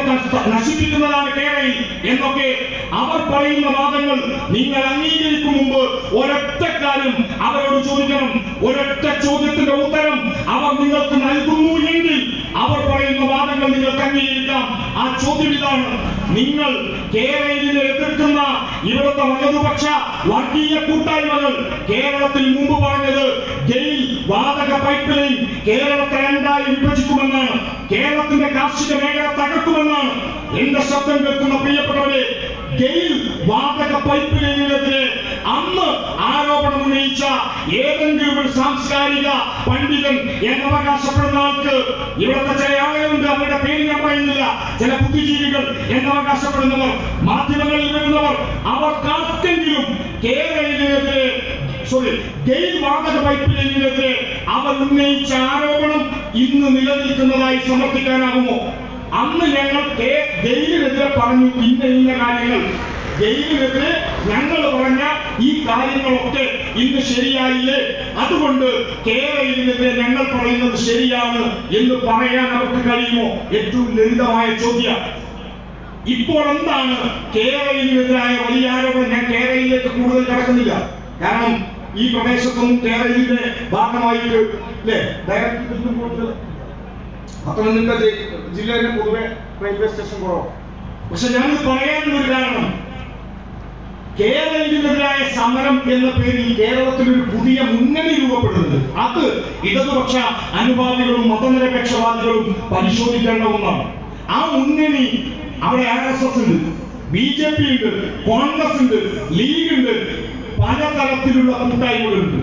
നശിപ്പിക്കുന്നതാണ് കേരളം എന്നൊക്കെ അവർ പറയുന്ന വാദങ്ങൾ നിങ്ങൾ അംഗീകരിക്കും മുമ്പ് ഒരൊറ്റ കാര്യം അവരോട് ചോദിക്കണം. ഒരൊറ്റ ചോദ്യത്തിന്റെ ഉത്തരം അവർ നിങ്ങൾക്ക് നൽകുന്നു എങ്കിൽ അവർ പറയുന്ന വാദങ്ങൾ നിങ്ങൾക്ക് അംഗീകരിക്കാം. ആ ചോദ്യം ഇതാണ്: നിങ്ങൾ കേരളത്തിനെ എതിർക്കുന്ന ഇവിടുത്തെ വലതുപക്ഷ വർഗീയ കൂട്ടായ്മകൾ കേരളത്തിൽ മുമ്പ് പറഞ്ഞത് ഗെയിൽ വാതക പൈപ്പ് ലൈൻ കേരളത്തെ രണ്ടായി വിഭജിക്കുമെന്നാണ്, കേരളത്തിന്റെ കാർഷിക മേഖല തകർക്കുമെന്നാണ്. എന്റെ ശബ്ദം കേൾക്കുന്ന പ്രിയപ്പെട്ടവരെ, ഗെയിൽ വാതക പൈപ്പ് ലൈനിനെതിരെ അന്ന് ആരോപണം ഉന്നയിച്ച ഏതെങ്കിലും ഒരു സാംസ്കാരിക പണ്ഡിതൻ എന്നവകാശപ്പെടുന്ന ആൾക്ക്, ഇവിടുത്തെ ചില ആളുകളുണ്ട്, അവരുടെ പേര് ഞാൻ പറയുന്നില്ല, ചില ബുദ്ധിജീവികൾ എന്നവകാശപ്പെടുന്നവർ, മാധ്യമങ്ങളിൽ വരുന്നവർ, അവർക്കാർക്കെങ്കിലും കേരളത്തിനെതിരെ ഗെയിൽ വാതക പൈപ്പ് ലൈനിനെതിരെ അവർ ഉന്നയിച്ച ആരോപണം ഇന്ന് നിലനിൽക്കുന്നതായി സമർത്ഥിക്കാനാകുമോ? അന്ന് ഞങ്ങൾ ഗെയിലിനെതിരെ പറഞ്ഞു ഇന്ന കാര്യങ്ങൾ, ഗെയിലിനെതിരെ ഞങ്ങൾ പറഞ്ഞ ഈ കാര്യങ്ങളൊക്കെ ഇന്ന് ശരിയായില്ലേ, അതുകൊണ്ട് കേരളത്തിനെതിരെ ഞങ്ങൾ പറയുന്നത് ശരിയാണ് എന്ന് പറയാൻ അവർക്ക് കഴിയുമോ? ഏറ്റവും ലളിതമായ ചോദ്യം. ഇപ്പോൾ എന്താണ് കേരളത്തിനെതിരായ വലിയ ആരോപണം? ഞാൻ കേരളത്തിലേക്ക് കൂടുതൽ കടക്കുന്നില്ല, കാരണം ഈ പ്രദേശത്തൊന്നും കേരളത്തിന്റെ ഭാഗമായിട്ട് പത്തനംതിട്ട ജില്ലയിലെ പൊതുവെ റെയിൽവേ സ്റ്റേഷൻ കുറവാണ്. പക്ഷെ ഞാൻ പറയാനുള്ളൊരു കാരണം, കേരളത്തിനെതിരായ സമരം എന്ന പേരിൽ കേരളത്തിൽ ഒരു പുതിയ മുന്നണി രൂപപ്പെടുന്നത് അത് ഇടതുപക്ഷ അനുഭാവികളും മതനിരപേക്ഷവാദികളും പരിശോധിക്കേണ്ട ഒന്നാണ്. ആ മുന്നണി അവിടെ RSS ഉണ്ട്, BJP ഉണ്ട്, കോൺഗ്രസ് ഉണ്ട്, ലീഗ് ഉണ്ട്, പലതരത്തിലുള്ള കൂട്ടായ്മകളുണ്ട്.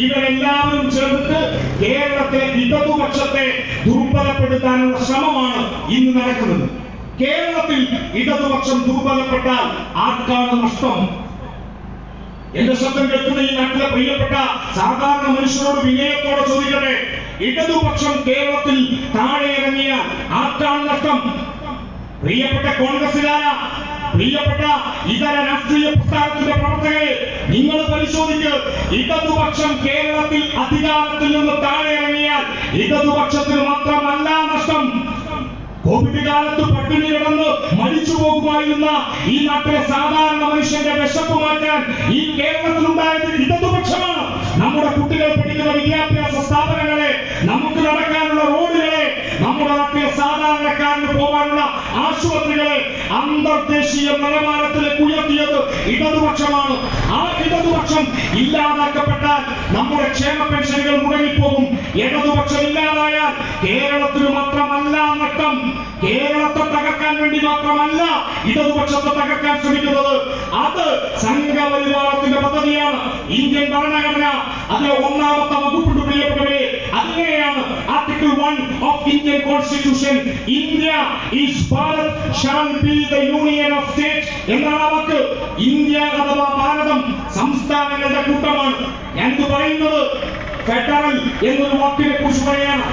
ഇവരെല്ലാവരും ചേർന്നിട്ട് കേരളത്തെ ഇടതുപക്ഷത്തെ ദുർബലപ്പെടുത്താനുള്ള ശ്രമമാണ് ഇന്ന് നടക്കുന്നത്. കേരളത്തിൽ ഇടതുപക്ഷം ദുർബലപ്പെട്ടാൽ ആർക്കാണ് നഷ്ടം? എന്റെ ശബ്ദം കേൾക്കുന്ന ഈ നാട്ടിലെ പ്രിയപ്പെട്ട സാധാരണ മനുഷ്യരോട് വിനയത്തോടെ ചോദിക്കട്ടെ, ഇടതുപക്ഷം കേരളത്തിൽ താഴെ ഇറങ്ങിയാൽ ആർക്കാണ് നഷ്ടം? പ്രിയപ്പെട്ട കോൺഗ്രസിലായ, പ്രിയപ്പെട്ട ഇതര രാഷ്ട്രീയ പ്രസ്ഥാനത്തിന്റെ പ്രവർത്തകരെ, നിങ്ങൾ പരിശോധിക്ക്. ഇടതുപക്ഷം കേരളത്തിൽ അധികാരത്തിൽ നിന്ന് താഴെ ഇറങ്ങിയാൽ ഇടതുപക്ഷത്തിന് മാത്രമല്ല നഷ്ടം. കോവിഡ് കാലത്ത് പട്ടിണി കിടന്ന് മരിച്ചു പോകുമായിരുന്ന ഈ നാട്ടിലെ സാധാരണ മനുഷ്യന്റെ വിശപ്പ് മാറ്റാൻ ഈ കേരളത്തിലുണ്ടായത് ഇടതുപക്ഷമാണ്. നമ്മുടെ കുട്ടികൾ പഠിക്കുന്ന വിദ്യാഭ്യാസ സ്ഥാപനങ്ങളെ, നമുക്ക് നടക്കാനുള്ള റോഡുകളെ, നമ്മുടെ നാട്ടിലെ സാധാരണക്കാരന് പോകാനുള്ള ആശുപത്രികളെ അന്തർദേശീയ നിലവാരത്തിലേക്ക് ഉയർത്തിയത് ഇടതുപക്ഷമാണ്. ആ ഇടതുപക്ഷം ഇല്ലാതാക്കപ്പെട്ടാൽ നമ്മുടെ ക്ഷേമ പെൻഷനുകൾ മുടങ്ങിപ്പോകും. ഇടതുപക്ഷം ഇല്ലാതായാൽ കേരളത്തിന് മാത്രമല്ല നഷ്ടം, കേരളത്തെ തകർക്കാൻ വേണ്ടി മാത്രമല്ല ഇടതുപക്ഷത്തെ തകർക്കാൻ ശ്രമിക്കുന്നത്. അത് സംഘപരിവാരത്തിന്റെ പദ്ധതിയാണ്. ഇന്ത്യൻ ഭരണഘടന അതിലെ 1ാമത്തെ വകുപ്പുണ്ട് പ്രിയപ്പെട്ടവരെ. അതിനെയാണ് article 1 of Indian constitution. India is Bharat shall be the union of state എന്നാണ് ആ വാക്ക്. ഇന്ത്യ അഥവാ ഭാരതം സംസ്ഥാനങ്ങളുടെ കൂട്ടമാണ്. എന്ത് പറയുന്നത്? ഫെഡറൽ എന്നൊരു വാക്കിനെ കുറിച്ച് പറയാണ്.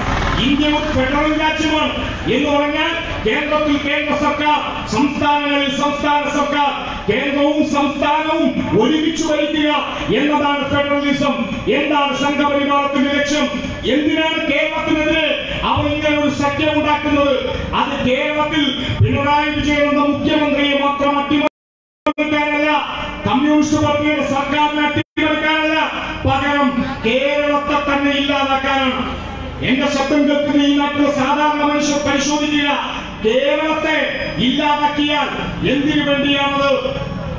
ഇന്ത്യ ഒരു ഫെഡറൽ രാജ്യമാണ് എന്ന് പറഞ്ഞാൽ കേന്ദ്രത്തിൽ കേന്ദ്ര സർക്കാർ, സംസ്ഥാനങ്ങളിൽ സംസ്ഥാന സർക്കാർ, കേന്ദ്രവും സംസ്ഥാനവും ഒരുമിച്ച് ഭരിക്കുക എന്നതാണ് ഫെഡറലിസം. എന്താണ് സംഘപരിവാരത്തിന്റെ ലക്ഷ്യം? എന്തിനാണ് കേരളത്തിനെതിരെ അവർ ഇങ്ങനെ ഒരു സഖ്യം ഉണ്ടാക്കുന്നത്? അത് കേരളത്തിൽ പിണറായി വിജയൻ എന്ന മുഖ്യമന്ത്രിയെ മാത്രം അട്ടിമറിക്കാനല്ല, കമ്മ്യൂണിസ്റ്റ് പാർട്ടിയുടെ സർക്കാരിനെ അട്ടിമറിക്കാനല്ല, പകരം കേരളത്തെ തന്നെ ഇല്ലാതാക്കാനാണ്. എന്റെ ശബ്ദം കേൾക്കുന്ന ഈ നാട്ടിലെ സാധാരണ മനുഷ്യർ പരിശോധിക്കുക. കേരളത്തെ ഇല്ലാതാക്കിയാൽ എന്തിനു വേണ്ടിയാണത്?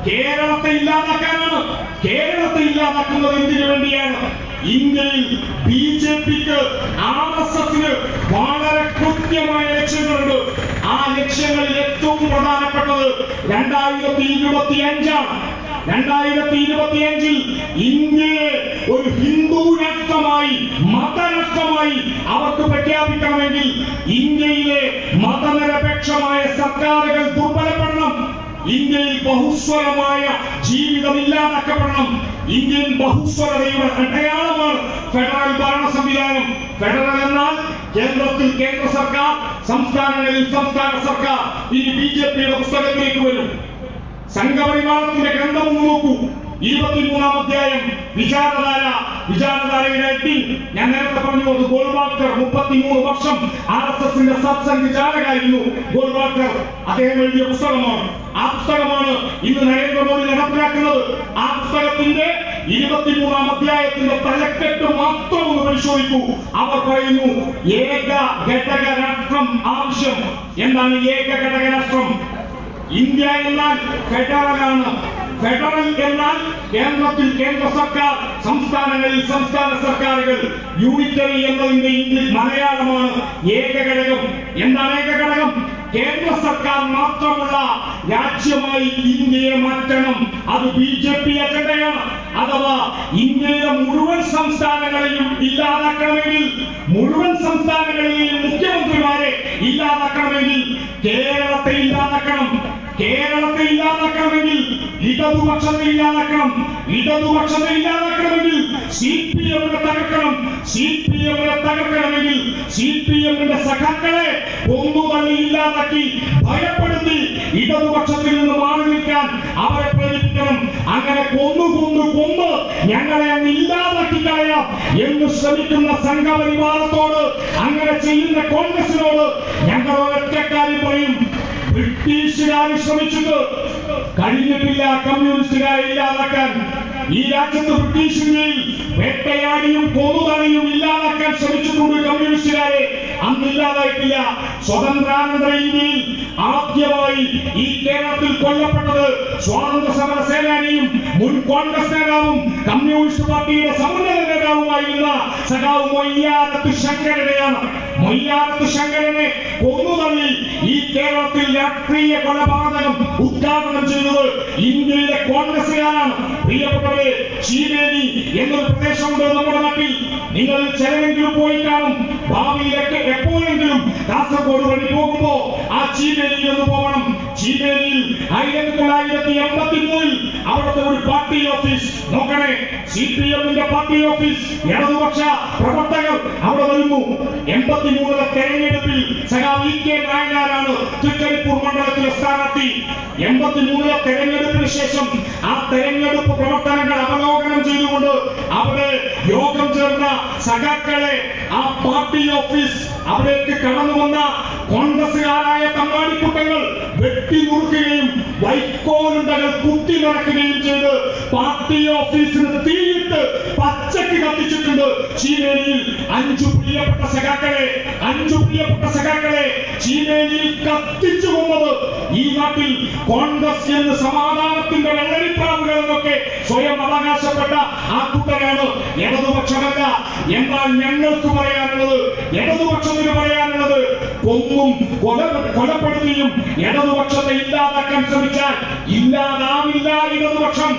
കേരളത്തെ ഇല്ലാതാക്കാനാണ്. കേരളത്തെ ഇല്ലാതാക്കുന്നത് എന്തിനു വേണ്ടിയാണ്? ഇന്ത്യയിൽ ബിജെപിക്ക്, ആർഎസ്എസിന് വളരെ കൃത്യമായ ലക്ഷ്യങ്ങളുണ്ട്. ആ ലക്ഷ്യങ്ങളിൽ ഏറ്റവും പ്രധാനപ്പെട്ടത് 2025 2025 ഇന്ത്യയെ ഒരു ഹിന്ദു രാഷ്ട്രമായി, മതരാഷ്ട്രമായി അവർക്ക് പ്രഖ്യാപിക്കണമെങ്കിൽ ഇന്ത്യയിലെ മതനിരപേക്ഷമായ സർക്കാരുകൾ ദുർബലപ്പെടണം. ഇന്ത്യയിൽ ബഹുസ്വരമായ ജീവിതം ഇല്ലാതാക്കപ്പെടണം. ഇന്ത്യൻ ബഹുസ്വരതയുടെ അടയാളമാണ് ഫെഡറൽ ഭരണ സംവിധാനം. ഫെഡറൽ എന്നാൽ കേന്ദ്രത്തിൽ കേന്ദ്ര സർക്കാർ, സംസ്ഥാനങ്ങളിൽ സംസ്ഥാന സർക്കാർ. ഇനി ബിജെപിയുടെ പുസ്തകത്തിലേക്ക് വരും. സംഘപരിവാരത്തിന്റെ ഗ്രന്ഥം നോക്കൂ. 23-ാം അധ്യായം വിചാരധാരയുടെ ഹെഡിംഗ് ഞാൻ നേരത്തെ പറഞ്ഞു. അത് ഗോൾവാൾക്കർ 33 വർഷം ആർഎസ്എസിന്റെ സത്സംഗ് ചാലകായിരുന്നു ഗോൾവാൾക്കർ. അദ്ദേഹം എഴുതിയ പുസ്തകമാണ്. ആ പുസ്തകമാണ് ഇന്ന് നരേന്ദ്രമോദി നടപ്പിലാക്കുന്നത്. ആ പുസ്തകത്തിന്റെ 23-ാം അധ്യായത്തിന്റെ തലക്കെട്ട് മാത്രം ഒന്ന് പരിശോധിക്കൂ. അവർ പറയുന്നു ഏക ഘടക രാഷ്ട്രം ആവശ്യം. എന്താണ് ഏക ഘടക രാഷ്ട്രം? ഇന്ത്യ എന്നാൽ ഫെഡറലാണ്. ഫെഡറൽ എന്നാൽ കേന്ദ്രത്തിൽ കേന്ദ്ര സർക്കാർ, സംസ്ഥാനങ്ങളിൽ സംസ്ഥാന സർക്കാരുകൾ. യൂണിറ്ററി എന്നതിന്റെ മലയാളമാണ് ഏകഘടകം. എന്താണ് ഏകഘടകം? കേന്ദ്ര സർക്കാർ മാത്രമുള്ള രാജ്യമായി ഇന്ത്യയെ മാറ്റണം. അത് ബിജെപി അജണ്ടയാണ്. അഥവാ ഇന്ത്യയിലെ മുഴുവൻ സംസ്ഥാനങ്ങളെയും ഇല്ലാതാക്കണമെങ്കിൽ, മുഴുവൻ സംസ്ഥാനങ്ങളിലെയും മുഖ്യമന്ത്രിമാരെ ഇല്ലാതാക്കണമെങ്കിൽ കേരളത്തെ ഇല്ലാതാക്കണം. കേരളത്തെ ഇല്ലാതാക്കണമെങ്കിൽ ഇടതുപക്ഷത്തെ ഇല്ലാതാക്കണം. ഇടതുപക്ഷത്തെ ഇല്ലാതാക്കണമെങ്കിൽ സിപിഎമ്മിനെ തകർക്കണം. സിപിഎമ്മിനെ തകർക്കണമെങ്കിൽ സിപിഎമ്മിന്റെ സഖാക്കളെ കൊന്നുതള്ളി ഇല്ലാതാക്കി ഭയപ്പെടുത്തി ഇടതുപക്ഷത്തിൽ നിന്ന് മാറി നിൽക്കാൻ അവരെ പ്രേരിപ്പിക്കണം. അങ്ങനെ കൊന്നു ഞങ്ങളെ അങ്ങ് ഇല്ലാതാക്കി കളയാം എന്ന് ശ്രമിക്കുന്ന സംഘപരിവാരത്തോട്, അങ്ങനെ ചെയ്യുന്ന കോൺഗ്രസിനോട് ഞങ്ങൾ ഒരൊറ്റ കാര്യം പറയും: ബ്രിട്ടീഷുകാർ ശ്രമിച്ചത് കഴിഞ്ഞിട്ടില്ല കമ്മ്യൂണിസ്റ്റുകാരെ ഇല്ലാതാക്കാൻ. ഈ രാജ്യത്ത് ബ്രിട്ടീഷുകാരിൽ വേട്ടയാടിയും കൊന്നുതള്ളിയും ഇല്ലാതാക്കാൻ ശ്രമിച്ചിട്ടുണ്ട് കമ്മ്യൂണിസ്റ്റുകാരെ. അന്ന് ഇല്ലാതായിട്ടില്ല. സ്വതന്ത്രാനന്തര ഇന്ത്യയിൽ ആദ്യമായി ഈ കേരളത്തിൽ കൊല്ലപ്പെട്ടത് സ്വാതന്ത്ര്യ സമര സേനാനിയും മുൻ കോൺഗ്രസ് നേതാവും കമ്മ്യൂണിസ്റ്റ് പാർട്ടിയുടെ സമുന്നത നേതാവുമായിരുന്ന സഖാവ് മൊയ്യാരത്ത് ശങ്കരനെയാണ്. മൊയ്യാരത്ത് ശങ്കരനെ കൊന്നുതള്ളി ഈ കേരളത്തിൽ രാഷ്ട്രീയ കൊലപാതകം ഉദ്ഘാടനം ചെയ്തത് ഇന്ത്യയിലെ കോൺഗ്രസുകാരാണ്. പ്രിയപ്പെട്ടവരെ, ചീമേനി എന്നൊരു പ്രദേശമുണ്ട് നമ്മുടെ നാട്ടിൽ. നിങ്ങൾ ചിലരെങ്കിലും പോയി കാണും. ഭാവിയിലൊക്കെ എപ്പോഴെങ്കിലും കാസർഗോഡ് വഴി പോകുമ്പോ ആ ചീമേനിയിൽ ഒന്ന് പോകണം. ചീമേനിയിൽ 1983 അവിടുത്തെ ഒരു പാർട്ടി ഓഫീസ് നോക്കണേ. സിപിഎമ്മിന്റെ പാർട്ടി ഓഫീസ്. ഇടതുപക്ഷ പ്രവർത്തകർ അവിടെ വരുന്നു. 83 തെരഞ്ഞെടുപ്പിൽ സഖാവ് കെ നായനാരാണ് തൃക്കരിപ്പൂർ മണ്ഡലത്തിലെ സ്ഥാനാർത്ഥി. 83 തെരഞ്ഞെടുപ്പിന് ശേഷം ആ തെരഞ്ഞെടുപ്പ് പ്രവർത്തനങ്ങൾ അവലോകനം ചെയ്തുകൊണ്ട് അവിടെ യോഗം ചേർന്ന സഖാക്കളെ ആ പാർട്ടി ഓഫീസ് അവിടേക്ക് കടന്നു വന്ന കോൺഗ്രസുകാരായ തമ്മാടിക്കുട്ടങ്ങൾ വെട്ടി നുറുക്കുകയും വൈക്കോലുണ്ടകൾ കുത്തി നടക്കുകയും ചെയ്ത് പാർട്ടി ഓഫീസിന് തീയിട്ട് പച്ചക്ക് കത്തിച്ചിട്ടുണ്ട്. ചീമേനിയിൽ 5 പ്രിയപ്പെട്ട സഖാക്കളെ ചീമേനിയിൽ കത്തിച്ചു കൊന്നത് ഈ നാട്ടിൽ കോൺഗ്രസ് എന്ന് സമാധാനത്തിന്റെ വെള്ളരിപ്രാവുകൾ എന്നൊക്കെ സ്വയം അവകാശപ്പെട്ട ആ കൂട്ടരാണ്. ഇടതുപക്ഷമല്ല. എന്നാൽ ഞങ്ങൾക്ക് പറയാനുള്ളത്, ഇടതുപക്ഷത്തിന് പറയാനുള്ളത്, കൊന്നും കൊലപ്പെടുത്തിയും ഇടതുപക്ഷത്തെ ഇല്ലാതാക്കാൻ ശ്രമിച്ചാൽ ഇല്ലാതാവില്ല ഇടതുപക്ഷം.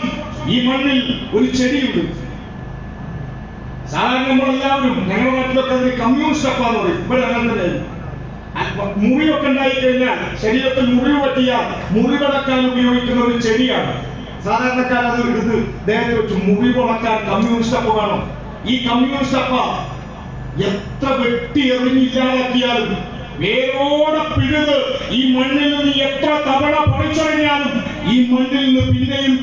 ഈ മണ്ണിൽ ഒരു ചെടിയുണ്ട്. സാധാരണ നമ്മളെല്ലാവരും ഞങ്ങളുടെ നാട്ടിലൊക്കെ അതിന് കമ്മ്യൂണിസ്റ്റ് അപ്പാന്ന് പറയും. ഇവിടെ അങ്ങനെ മുറിവൊക്കെ ഉണ്ടായിക്കഴിഞ്ഞാൽ, ശരീരത്തിൽ മുറിവ് പറ്റിയാൽ മുറിവടക്കാൻ ഉപയോഗിക്കുന്ന ഒരു ചെടിയാണ്. സാധാരണക്കാർ അത് എടുത്ത് ദേഹത്ത് വെച്ച് മുറിവുണക്കാൻ കമ്മ്യൂണിസ്റ്റ് അപ്പ വേണം. ഈ കമ്മ്യൂണിസ്റ്റ് അപ്പ എത്ര വെട്ടി എറിഞ്ഞില്ലാതാക്കിയാലും വേരോടെ പിഴുത് ഈ മണ്ണിൽ നിന്ന് എത്ര തവണ പറിച്ചറിഞ്ഞാലും ഈ മണ്ണിൽ നിന്ന് പിന്നെയും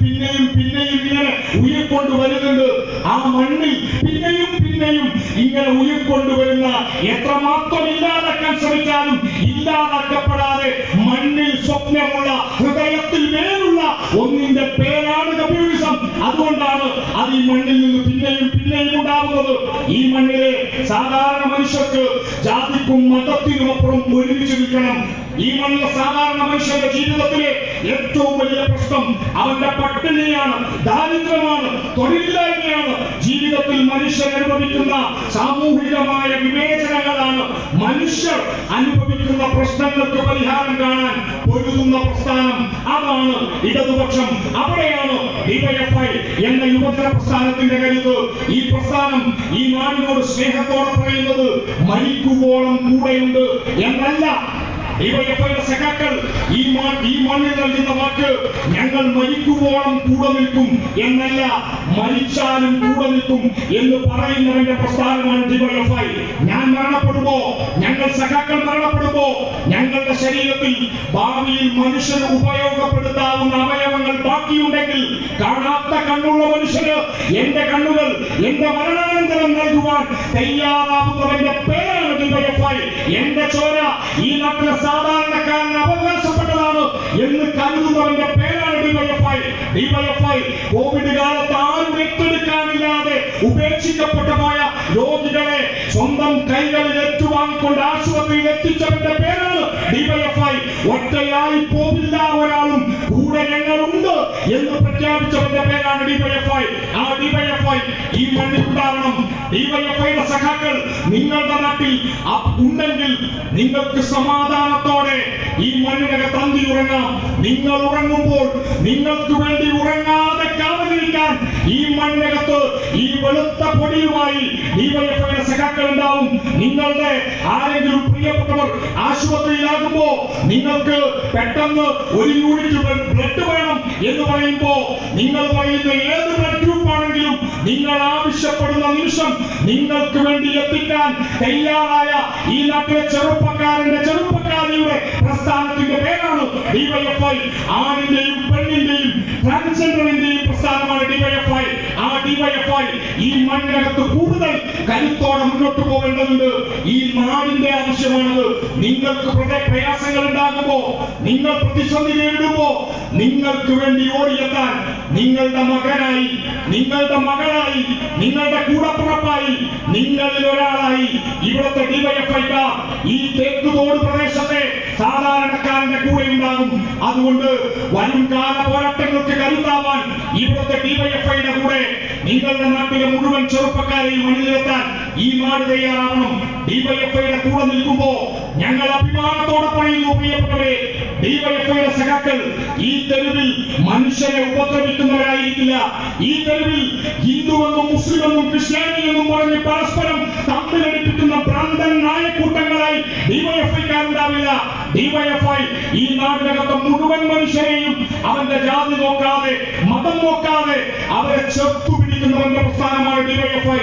ഇങ്ങനെ ഉയർക്കൊണ്ടുവരുന്നുണ്ട്. ആ മണ്ണിൽ പിന്നെയും ഇങ്ങനെ ഉയർക്കൊണ്ടുവരുന്ന എത്രമാത്രം ഇല്ലാതാക്കാൻ ശ്രമിച്ചാലും ഇല്ലാതാക്കപ്പെടാതെ മണ്ണിൽ സ്വപ്നമുള്ള, ഹൃദയത്തിൽ വേരുള്ള ഒന്നിന്റെ പേരാണ് കമ്മ്യൂണിസം. അതുകൊണ്ടാണ് അത് ഈ മണ്ണിൽ നിന്ന് പിന്നെയും ഉണ്ടാകുന്നത്. ഈ മണ്ണിലെ സാധാരണ മനുഷ്യർക്ക് ജാതിക്കും മതത്തിനും അപ്പുറം ഒരുമിച്ച് നിൽക്കണം. ഈ മണ്ണിലെ സാധാരണ മനുഷ്യന്റെ ജീവിതത്തിലെ ഏറ്റവും വലിയ പ്രശ്നം അവന്റെ പട്ടിണിയാണ്, ദാരിദ്ര്യമാണ്, തൊഴിലില്ലായ്മയാണ്. ജീവിതത്തിൽ മനുഷ്യർ അനുഭവിക്കുന്ന സാമൂഹികമായ വിവേചനങ്ങളാണ്. മനുഷ്യർ അനുഭവിക്കുന്ന പ്രശ്നങ്ങൾക്ക് പരിഹാരം കാണാൻ പൊരുതുന്ന പ്രസ്ഥാനം അതാണ് ഇടതുപക്ഷം. അവിടെയാണ് ഡിവൈഎഫ്ഐ എന്ന യുവജന പ്രസ്ഥാനത്തിന്റെ കരുത്ത്. ഈ പ്രസ്ഥാനം ഈ നാടിനോട് സ്നേഹത്തോടെ പറയുന്നത് മരിക്കുവോളം കൂടെയുണ്ട് എന്നല്ല. ഡിവൈഎഫ്ഐയുടെ സഖാക്കൾ ഈ മണ്ണിൽ നൽകുന്ന വാക്ക് ഞങ്ങൾ മരിക്കുവോളം കൂടെ നിൽക്കും എന്നല്ല, മരിച്ചാലും കൂടെ നിൽക്കും എന്ന് പറയുന്നവന്റെ പ്രസ്ഥാനമാണ് ഡിവൈഎഫ്ഐ. ഞാൻ മരണപ്പെടുമ്പോ, ഞങ്ങൾ സഖാക്കൾ മരണപ്പെടുമ്പോ ഞങ്ങളുടെ ശരീരത്തിൽ ഭാവിയിൽ മനുഷ്യന് ഉപയോഗപ്പെടുത്താവുന്ന അവയവങ്ങൾ ബാക്കിയുണ്ടെങ്കിൽ കാണാത്ത കണ്ണുള്ള മനുഷ്യന് എന്റെ കണ്ണുകൾ എന്റെ മരണാനന്തരം നൽകുവാൻ തയ്യാറാവുന്നവന്റെ പേരാണ് ഡിവൈഎഫ്ഐ. എന്റെ ചോര ഈ നാട്ടിലെ സാധാരണക്കാരന് അവകാശപ്പെട്ടതാണ് എന്ന് കരുതുന്നവന്റെ പേരാണ് ഡിവൈഎഫ്ഐ. ഡിവൈഎഫ്ഐ കോവിഡ് കാലത്ത് ആരും ഏറ്റെടുക്കാനില്ലാതെ ഉപേക്ഷിക്കപ്പെട്ടു പോയ രോഗികളെ സ്വന്തം കൈകളിൽ ഏറ്റുവാങ്ങിക്കൊണ്ട് ആശുപത്രിയിൽ എത്തിച്ചവന്റെ പേരാണ് ഡിവൈഎഫ്ഐ. ഒറ്റയായി പോവില്ല ഒരാളും, കൂടെ ഞങ്ങളുണ്ട് എന്ന് പ്രഖ്യാപിച്ചവന്റെ പേരാണ് ഡിവൈഎഫ്ഐ. ആ ഡിവൈഎഫ്ഐ ഈ മണ്ണിൽ ഉണ്ടാവണം. ഡിവൈഎഫ്ഐയുടെ സഖാക്കൾ നിങ്ങളുടെ നാട്ടിൽ ഉണ്ടെങ്കിൽ നിങ്ങൾക്ക് സമാധാനത്തോടെ ഈ മണ്ണിനകത്ത് അന്തി ഉറങ്ങാം. നിങ്ങൾ ഉറങ്ങുമ്പോൾ നിങ്ങൾക്ക് വേണ്ടി ഉറങ്ങാതെ കാവലിരിക്കാൻ ഈ മണ്ണിനകത്ത് ഈ വെളുത്ത പൊടിയുമായി ഡിവൈഎഫ്ഐയുടെ സഖാക്കൾ ഉണ്ടാവും. നിങ്ങളുടെ ആരെങ്കിലും പ്രിയപ്പെട്ടവർ ആശുപത്രിയിലാകുമ്പോ നിങ്ങൾക്ക് പെട്ടെന്ന് ഒരു യൂണിറ്റ് ബ്ലഡ് വേണം എന്ന് പറയുമ്പോ നിങ്ങൾ പറയുന്ന ഏത് ബ്ലഡ് ഗ്രൂപ്പ് ആണെങ്കിലും നിങ്ങൾ ആവശ്യപ്പെടുന്ന നിമിഷം നിങ്ങൾക്ക് വേണ്ടി എത്തിക്കാൻ തയ്യാറായ ഈ നാട്ടിലെ ചെറുപ്പക്കാരിയുടെ പ്രസ്ഥാനത്തിന്റെ പേരാണ് ഡിവൈഎഫ്ഐ. ആണിന്റെയും പെണ്ണിന്റെയും ട്രാൻസ്ജെൻഡറിന്റെയും പ്രസ്ഥാനമാണ് ഡിവൈഎഫ്ഐ. ആ ഡിവൈഎഫ്ഐ ഈ മണ്ണിനകത്ത് കൂടുതൽ കരുത്തോടെ മുന്നോട്ട് പോകേണ്ടതുണ്ട്. ഈ നാടിന്റെ ആവശ്യമാണത്. നിങ്ങൾക്ക് പ്രയാസങ്ങൾ ഉണ്ടാകുമ്പോ, നിങ്ങൾ പ്രതിസന്ധി നേരിടുമ്പോ നിങ്ങൾക്ക് വേണ്ടി ഓടിയെത്താൻ നിങ്ങളുടെ മകനായി, നിങ്ങളുടെ മകളായി, നിങ്ങളുടെ കൂടപ്പുറപ്പായി, നിങ്ങളിൽ ഒരാളായി ഇവിടുത്തെ ഡിവൈഎഫ്ഐക്കാർ ഈ തേക്കുതോട് പ്രദേശത്തെ സാധാരണക്കാരന്റെ കൂടെ ഉണ്ടാകും. അതുകൊണ്ട് വരും കാല പോരാട്ടങ്ങൾക്ക് കരുത്താവാൻ ഇവിടുത്തെ ഡിവൈഎഫ്ഐയുടെ കൂടെ നിങ്ങളുടെ നാട്ടിലെ മുഴുവൻ ചെറുപ്പക്കാരെയും അണിനിരത്താൻ ഈ നാട് തയ്യാറാവണം. ഡിവൈഎഫ്ഐയുടെ കൂടെ നിൽക്കുമ്പോ ഞങ്ങൾ അഭിമാനത്തോടെ പറയുന്നു, പ്രിയപ്പെട്ടവരെ, ഡിവൈഎഫ്ഐയുടെ സഖാക്കൾ ഈ തെരുവിൽ മനുഷ്യരെ ഉപദ്രവിക്കുന്നവരായിരിക്കില്ല. ഈ തെരുവിൽ ഹിന്ദുവെന്നും മുസ്ലിമെന്നും ക്രിസ്ത്യാനിയെന്നും പറഞ്ഞ് പരസ്പരം തമ്മിലടിപ്പിക്കുന്ന ഭ്രാന്തൻ നായക്കൂട്ടങ്ങളായി ഡിവൈഎഫ്ഐക്കാരുണ്ടാവില്ല. ഡിവൈഎഫ്ഐ ഈ നാടിനകത്ത് മുഴുവൻ മനുഷ്യരെയും അവന്റെ ജാതി നോക്കാതെ, മതം നോക്കാതെ അവരെ ചേർത്തു പിടിക്കുന്നവന്റെ പ്രസ്ഥാനമാണ് ഡിവൈഎഫ്ഐ.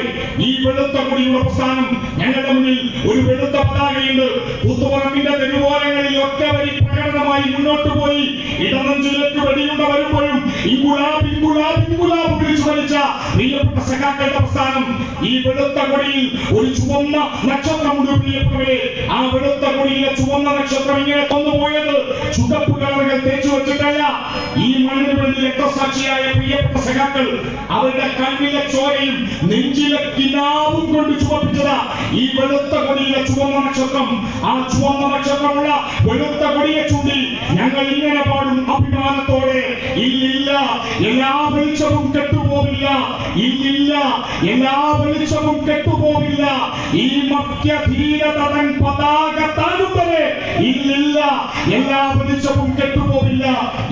ഈ വെളുത്ത കൊടിയുള്ള പ്രസ്ഥാനം ഞങ്ങളുടെ മുന്നിൽ ഒരു വെളുത്ത പതാകയുണ്ട്. പുത്തുപറമ്പിന്റെ തെരുവോരങ്ങളിൽ ഒറ്റവരി പ്രകടനമായി മുന്നോട്ട് പോയി ഇടനെഞ്ചിലേക്ക് വെടിയുണ്ട വരുമ്പോഴും ഇൻകുലാബ് ഇൻകുലാബ് ഇൻകുലാബ് വിളിച്ചു വലിച്ച പ്രിയപ്പെട്ട സഖാക്കളുടെ പ്രസ്ഥാനം. ഈ വെളുത്ത കൊടിയിൽ ഒരു ചുവന്ന നക്ഷത്രമുണ്ട് പ്രിയപ്പെട്ടവരെ. ആ വെളുത്ത കൊടിയിലെ ചുവന്ന നക്ഷത്രം ഇങ്ങനെ കൊന്നുപോയത് ചുവപ്പ് കളറുകൾ തേച്ചു വെച്ചിട്ടല്ല. ഈ മണ്ണിന് വേണ്ടി രക്തസാക്ഷിയായ പ്രിയപ്പെട്ട സഖാക്കൾ അവരുടെ കണ്ണിലെ ചോരയും നെഞ്ചിലെ കിനാവും കൊണ്ട് ചുവപ്പിച്ചതാ ഈ വെളുത്ത കൊടിയിലെ ചുവന്ന നക്ഷത്രം. ആ ചുവന്ന നക്ഷത്രമുള്ള വെളുത്ത കൊടിയെ ചൂണ്ടി ഞങ്ങൾ ഇങ്ങനെ പാടും അഭിമാനത്തോടെ, ഇല്ലില്ല എല്ലാ വെളിച്ചവും കെട്ടുപോവില്ല, ഇല്ലില്ല എല്ലാ വെളിച്ചവും കെട്ടുപോവില്ല, ഈ മധ്യധീരത തൻ പതാക താഴുവരെ ഇല്ലില്ല എല്ലാ വെളിച്ചവും കെട്ടുപോവില്ല.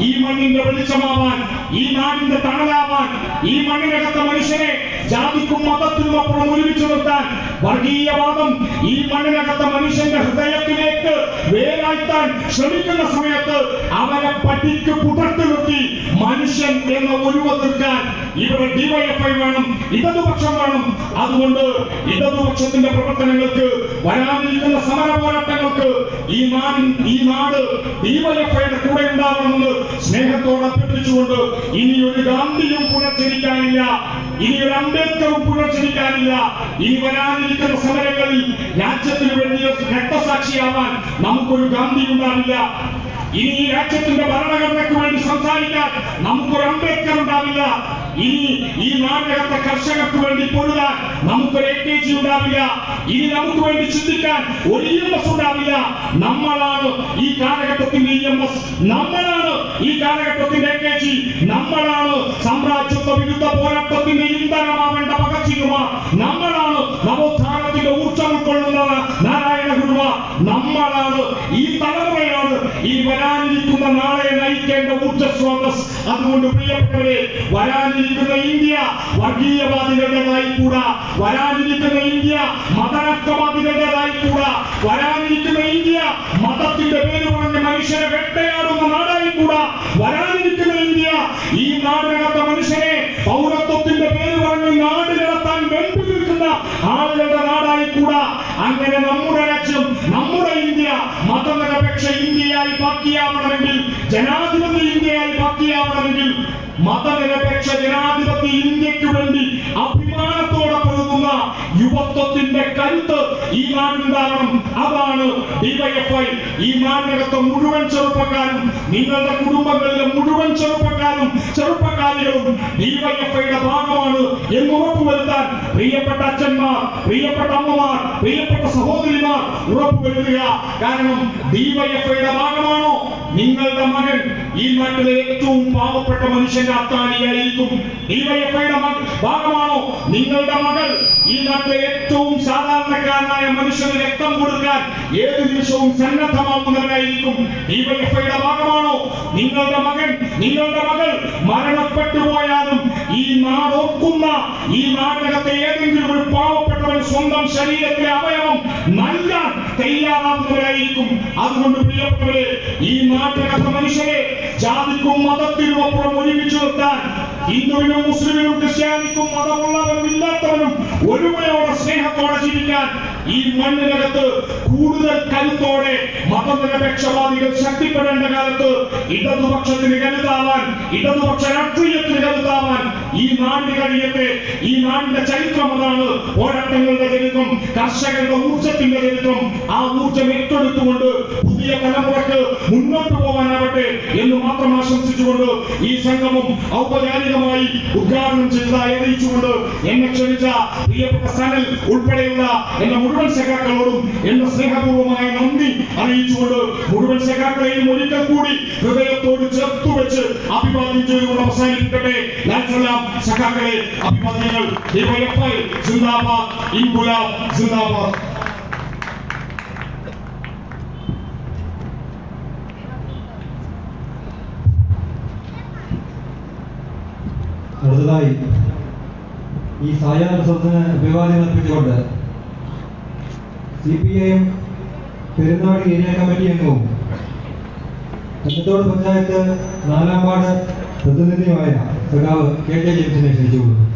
ഈ മണ്ണിന്റെ വെളിച്ചമാവാൻ, ഈ നാടിന്റെ തണലാവാൻ, ഈ മണ്ണിനകത്ത മനുഷ്യനെ ജാതിക്കും മതത്തിനും അപ്പുറം ഒരുമിച്ച് നിർത്താൻ വർഗീയവാദം ഈ മണ്ണിനകത്ത മനുഷ്യന്റെ ഹൃദയത്തിലേക്ക് വേരാഴ്ത്താൻ ശ്രമിക്കുന്ന സമയത്ത് അവരെ പട്ടിക്ക് പുറത്തു നിർത്തി മനുഷ്യൻ എന്ന ഒഴിവ് തീർക്കാൻ ഇവിടെ ഡിവൈഎഫ്ഐ വേണം, ഇടതുപക്ഷം വേണം. അതുകൊണ്ട് ഇടതുപക്ഷത്തിന്റെ പ്രവർത്തനങ്ങൾക്ക്, വരാനിരിക്കുന്ന സമര പോരാട്ടങ്ങൾക്ക് ഈ നാട് ഡിവൈഎഫ്ഐയുടെ കൂടെ ഉണ്ടാവണമെന്ന് സ്നേഹത്തോടെ അഭ്യർത്ഥിച്ചുകൊണ്ട് ഇനിയൊരു ഗാന്ധിയും പുനർജനിക്കാനില്ല, ഇനിയൊരു അംബേദ്കറും പുനർജനിക്കാനില്ല. ഇനി വരാനിരിക്കുന്ന സമരങ്ങളിൽ രാജ്യത്തിന് വേണ്ടി രക്തസാക്ഷിയാവാൻ നമുക്കൊരു ഗാന്ധി ഉണ്ടാവില്ല. ഇനി ഈ രാജ്യത്തിന്റെ ഭരണഘടനയ്ക്ക് വേണ്ടി സംസാരിക്കാൻ നമുക്കൊരു അംബേദ്കർ ഉണ്ടാവില്ല. ഇനി ഈ നാടിനകത്തെ കർഷകർക്ക് വേണ്ടി പൊരുതാൻ നമുക്കൊരു AKG ഉണ്ടാവില്ല. ഇനി നമുക്ക് വേണ്ടി ചിന്തിക്കാൻ ഒരു EMS ഉണ്ടാവില്ല. നമ്മളാണ് ഈ കാലഘട്ടത്തിന്റെ EMS, നമ്മളാണ് ഈ കാലഘട്ടത്തിന്റെ AKG, നമ്മളാണ് സാമ്രാജ്യത്വ വിരുദ്ധ പോരാട്ടത്തിന്റെ ഇന്ധനമാവേണ്ട ഭഗത്സിംഹുമാർ, നമ്മളാണ് നവോത്ഥാനത്തിന്റെ ഊർജ്ജം ഉൾക്കൊള്ളുന്ന നാരായണ ഗുരുവ, നമ്മളാണ് ഈ തലമുറയാണ് ഈ വരാനിരിക്കുന്ന നാളെ നയിക്കേണ്ട ഊർജ്ജ സ്രോതസ്. അതുകൊണ്ട് പ്രിയപ്പെട്ടവരെ, വരാനിരിക്കുന്ന ഇന്ത്യ വർഗീയവാദികളുടേതായി കൂടാ, വരാനിരിക്കുന്ന ഇന്ത്യ മതരാഷ്ട്രവാദികളുടേതായി കൂടാ, വരാനിരിക്കുന്ന ഇന്ത്യ മതത്തിന്റെ പേര് പറഞ്ഞ മനുഷ്യരെ വേട്ടയാടുന്ന നാടായി കൂടാ, വരാനിരിക്കുന്ന ഇന്ത്യ ഈ നാടിനകത്ത മനുഷ്യനെ പൗരത്വത്തിന്റെ പേര് പറഞ്ഞ് നാട് കടത്താൻ വെമ്പി നിൽക്കുന്ന ആളുകളുടെ നാടായി കൂടാ. അങ്ങനെ നമ്മുടെ രാജ്യം, നമ്മുടെ ഇന്ത്യ മതനിരപേക്ഷ ഇന്ത്യയായി ബാക്കിയാവണമെങ്കിൽ, ജനാധിപത്യ ഇന്ത്യയായി ബാക്കിയാവണമെങ്കിൽ, മതനിരപേക്ഷ ജനാധിപത്യ ഇന്ത്യക്ക് വേണ്ടി അഭിമാനത്തോടെ പൊരുതുന്ന യുവത്വത്തിന്റെ കരുത്ത് ഈ നാടിനുണ്ടാവണം. അതാണ് ഡിവൈഎഫ്ഐ. ഈ നാടിനകത്തെ മുഴുവൻ ചെറുപ്പക്കാരും, നിങ്ങളുടെ കുടുംബങ്ങളിലെ മുഴുവൻ ചെറുപ്പക്കാരികളും ഡിവൈഎഫ്ഐയുടെ ഭാഗമാണ് എന്ന് ഉറപ്പുവരുത്താൻ പ്രിയപ്പെട്ട അച്ഛന്മാർ, പ്രിയപ്പെട്ട അമ്മമാർ, പ്രിയപ്പെട്ട സഹോദരിമാർ ഉറപ്പുവരുത്തുക. കാരണം ഡിവൈഎഫ്ഐയുടെ ഭാഗമാണോ നിങ്ങളുടെ മകൻ ഈ നാട്ടിലെ ഏറ്റവും പാവപ്പെട്ട മനുഷ്യന്റെ അത്താണിയായിരിക്കും. ഡിവൈഎഫ്ഐയുടെ ഭാഗമാണോ നിങ്ങളുടെ മകൾ ഈ നാട്ടിലെ ഏറ്റവും സാധാരണക്കാരനായ മനുഷ്യന് രക്തം കൊടുക്കാൻ ഏത് നിമിഷവും സന്നദ്ധമാകുന്നവരായിരിക്കും. ഡിവൈഎഫ്ഐയുടെ ഭാഗമാണോ നിങ്ങളുടെ മകൻ, നിങ്ങളുടെ മകൾ മരണപ്പെട്ടു പോയാലും ഈ നാടോക്കുന്ന, ഈ നാടിനകത്തെ ഏതെങ്കിലും ഒരു പാവപ്പെട്ടവൻ സ്വന്തം ശരീരത്തിലെ അവയവം നൽകാൻ തയ്യാറാകുന്നവരായിരിക്കും. അതുകൊണ്ട് പ്രിയപ്പെട്ടവരെ, ഈ നാട്ടിനകത്തെ മനുഷ്യരെ ജാതിക്കും മതത്തിനും അപ്പുറം ഒരുമിച്ച് നിർത്താൻ, ഹിന്ദുവിനും മുസ്ലിമിനും ക്രിസ്ത്യാനിക്കും മതമുള്ളവരും ഇല്ലാത്തവരും ഒരുമയോടെ സ്നേഹത്തോടെ ജീവിക്കാൻ ഈ മണ്ണിനകത്ത് കൂടുതൽ കരുത്തോടെ മതനിരപേക്ഷവാദികൾ ശക്തിപ്പെടേണ്ട കാലത്ത് ഇടതുപക്ഷത്തിന് കരുതാവാൻ, ഇടതുപക്ഷ രാഷ്ട്രീയത്തിന് കരുതാവാൻ ഈ നാടിന് കഴിയട്ടെ. ഈ നാടിന്റെ ചരിത്രം അതാണ്, പോരാട്ടങ്ങളുടെ ചരിത്രം, കർഷകരുടെ ഊർജത്തിന്റെ ചരിത്രം. ആ ഊർജം ഏറ്റെടുത്തുകൊണ്ട് പുതിയ തലമുറക്ക് മുന്നോട്ട് പോകാനാവട്ടെ എന്ന് മാത്രം ആശംസിച്ചുകൊണ്ട് ഈ സംഗമം ഔപചാരികമായി ഉദ്ഘാടനം ചെയ്തതായി അറിയിച്ചുകൊണ്ട് എന്നെ ക്ഷണിച്ച പ്രിയപ്പെട്ട സനൽ ഉൾപ്പെടെയുള്ള എന്റെ മുഴുവൻ സഖാക്കളോടും എന്റെ സ്നേഹപൂർവമായ നന്ദി അറിയിച്ചുകൊണ്ട് മുഴുവൻ സഖാക്കളെയും ഒരിക്കൽ കൂടി ഹൃദയത്തോട് ചേർത്തുവെച്ച് അഭിവാദ്യം ചെയ്തുകൊണ്ട് അവസാനിപ്പിക്കട്ടെ. സഖാക്കളെ അഭിവാദ്യങ്ങൾ. ഡിവൈഎഫ്ഐ സിന്ദാബാദ്, ഇൻകുലാബ് സിന്ദാബാദ്. അടുത്തതായി ഈ സായാഹ്ന സ്വത്തിന് അഭിവാദ്യം അർപ്പിച്ചുകൊണ്ട് CPIM പെരുന്നാട് ഏരിയ കമ്മിറ്റി അംഗവും കഞ്ഞത്തോട് പഞ്ചായത്ത് 4-ാം വാർഡ് പ്രതിനിധിയുമായ സഖാവ് KK ജെയിംസിനെ ക്ഷണിച്ചുകൊള്ളുന്നു.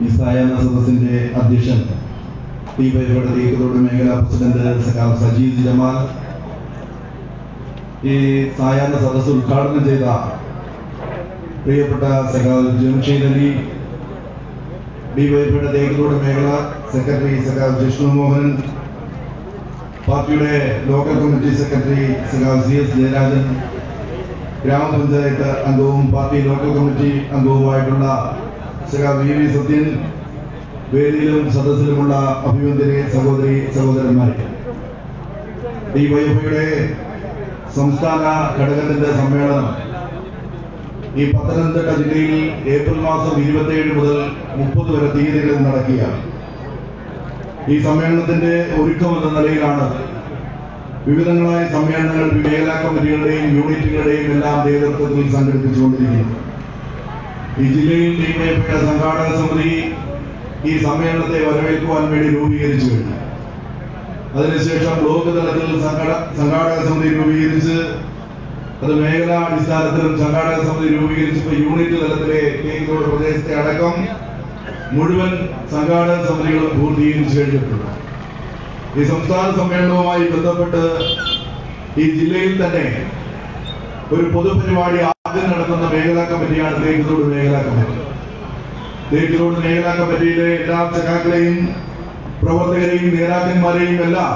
ഈ സായാഹ്ന സദസ്സിന്റെ അധ്യക്ഷൻ ഡിവൈഎഫ്ഐയുടെ തേക്കത്തോട് മേഖലാ പ്രസിഡന്റ് സഖാവ് സജീദ് ജമാൽ, ഈ സായാഹ്ന സദസ്സ് ഉദ്ഘാടനം ചെയ്ത പ്രിയപ്പെട്ട സഖാവ് ജംഷീദ് അലി, ഡിവൈഎഫ്ഐയുടെ തേക്കിലോട് മേഖല സെക്രട്ടറി സഖാവ് ജിഷ്ണു മോഹൻ, പാർട്ടിയുടെ ലോക്കൽ കമ്മിറ്റി സെക്രട്ടറി സഖാവ് CS ജയരാജൻ, ഗ്രാമപഞ്ചായത്ത് അംഗവും പാർട്ടി ലോക്കൽ കമ്മിറ്റി അംഗവുമായിട്ടുള്ള സഖാവ് VV സത്യൻ, വേദിയിലും സദസ്സിലുമുള്ള അഭിനന്ദനെ സഹോദരന്മാരെ, ഡിവൈഎഫ്ഐയുടെ സംസ്ഥാന ഘടകത്തിന്റെ സമ്മേളനം ഈ പത്തനംതിട്ട ജില്ലയിൽ ഏപ്രിൽ മാസം 27 മുതൽ 30 വരെ തീയതികളിൽ നടക്കുകയാണ്. ഈ സമ്മേളനത്തിന്റെ ഒരുക്കം എന്ന നിലയിലാണ് വിവിധങ്ങളായ സമ്മേളനങ്ങൾ മേഖലാ കമ്മിറ്റികളുടെയും യൂണിറ്റുകളുടെയും എല്ലാം നേതൃത്വത്തിൽ സംഘടിപ്പിച്ചുകൊണ്ടിരിക്കുന്നത്. ഈ ജില്ലയിൽ ഡിവൈഎഫ്ഐയുടെ സംഘാടക സമിതി ഈ സമ്മേളനത്തെ വരവേൽക്കുവാൻ വേണ്ടി രൂപീകരിച്ചു കഴിഞ്ഞു. അതിനുശേഷം ബ്ലോക്ക് തലത്തിൽ സംഘാടക സമിതി രൂപീകരിച്ച്, അത് മേഖലാ അടിസ്ഥാനത്തിലും സംഘാടക സമിതി രൂപീകരിച്ചപ്പോൾ യൂണിറ്റ് തലത്തിലെ കേന്ദ്ര പ്രദേശത്തെ അടക്കം മുഴുവൻ സംഘാടക സമിതികളും പൂർത്തീകരിച്ചു കഴിഞ്ഞിട്ടുണ്ട്. ഈ സംസ്ഥാന സമ്മേളനവുമായി ബന്ധപ്പെട്ട് ഈ ജില്ലയിൽ തന്നെ ഒരു പൊതുപരിപാടി ആദ്യം നടത്തുന്ന മേഖലാ കമ്മിറ്റിയാണ് തേക്കിലോട് മേഖലാ കമ്മിറ്റി. തേക്കിലോട് മേഖലാ കമ്മിറ്റിയിലെ എല്ലാ സഖാക്കളെയും പ്രവർത്തകരെയും നേതാക്കന്മാരെയും എല്ലാം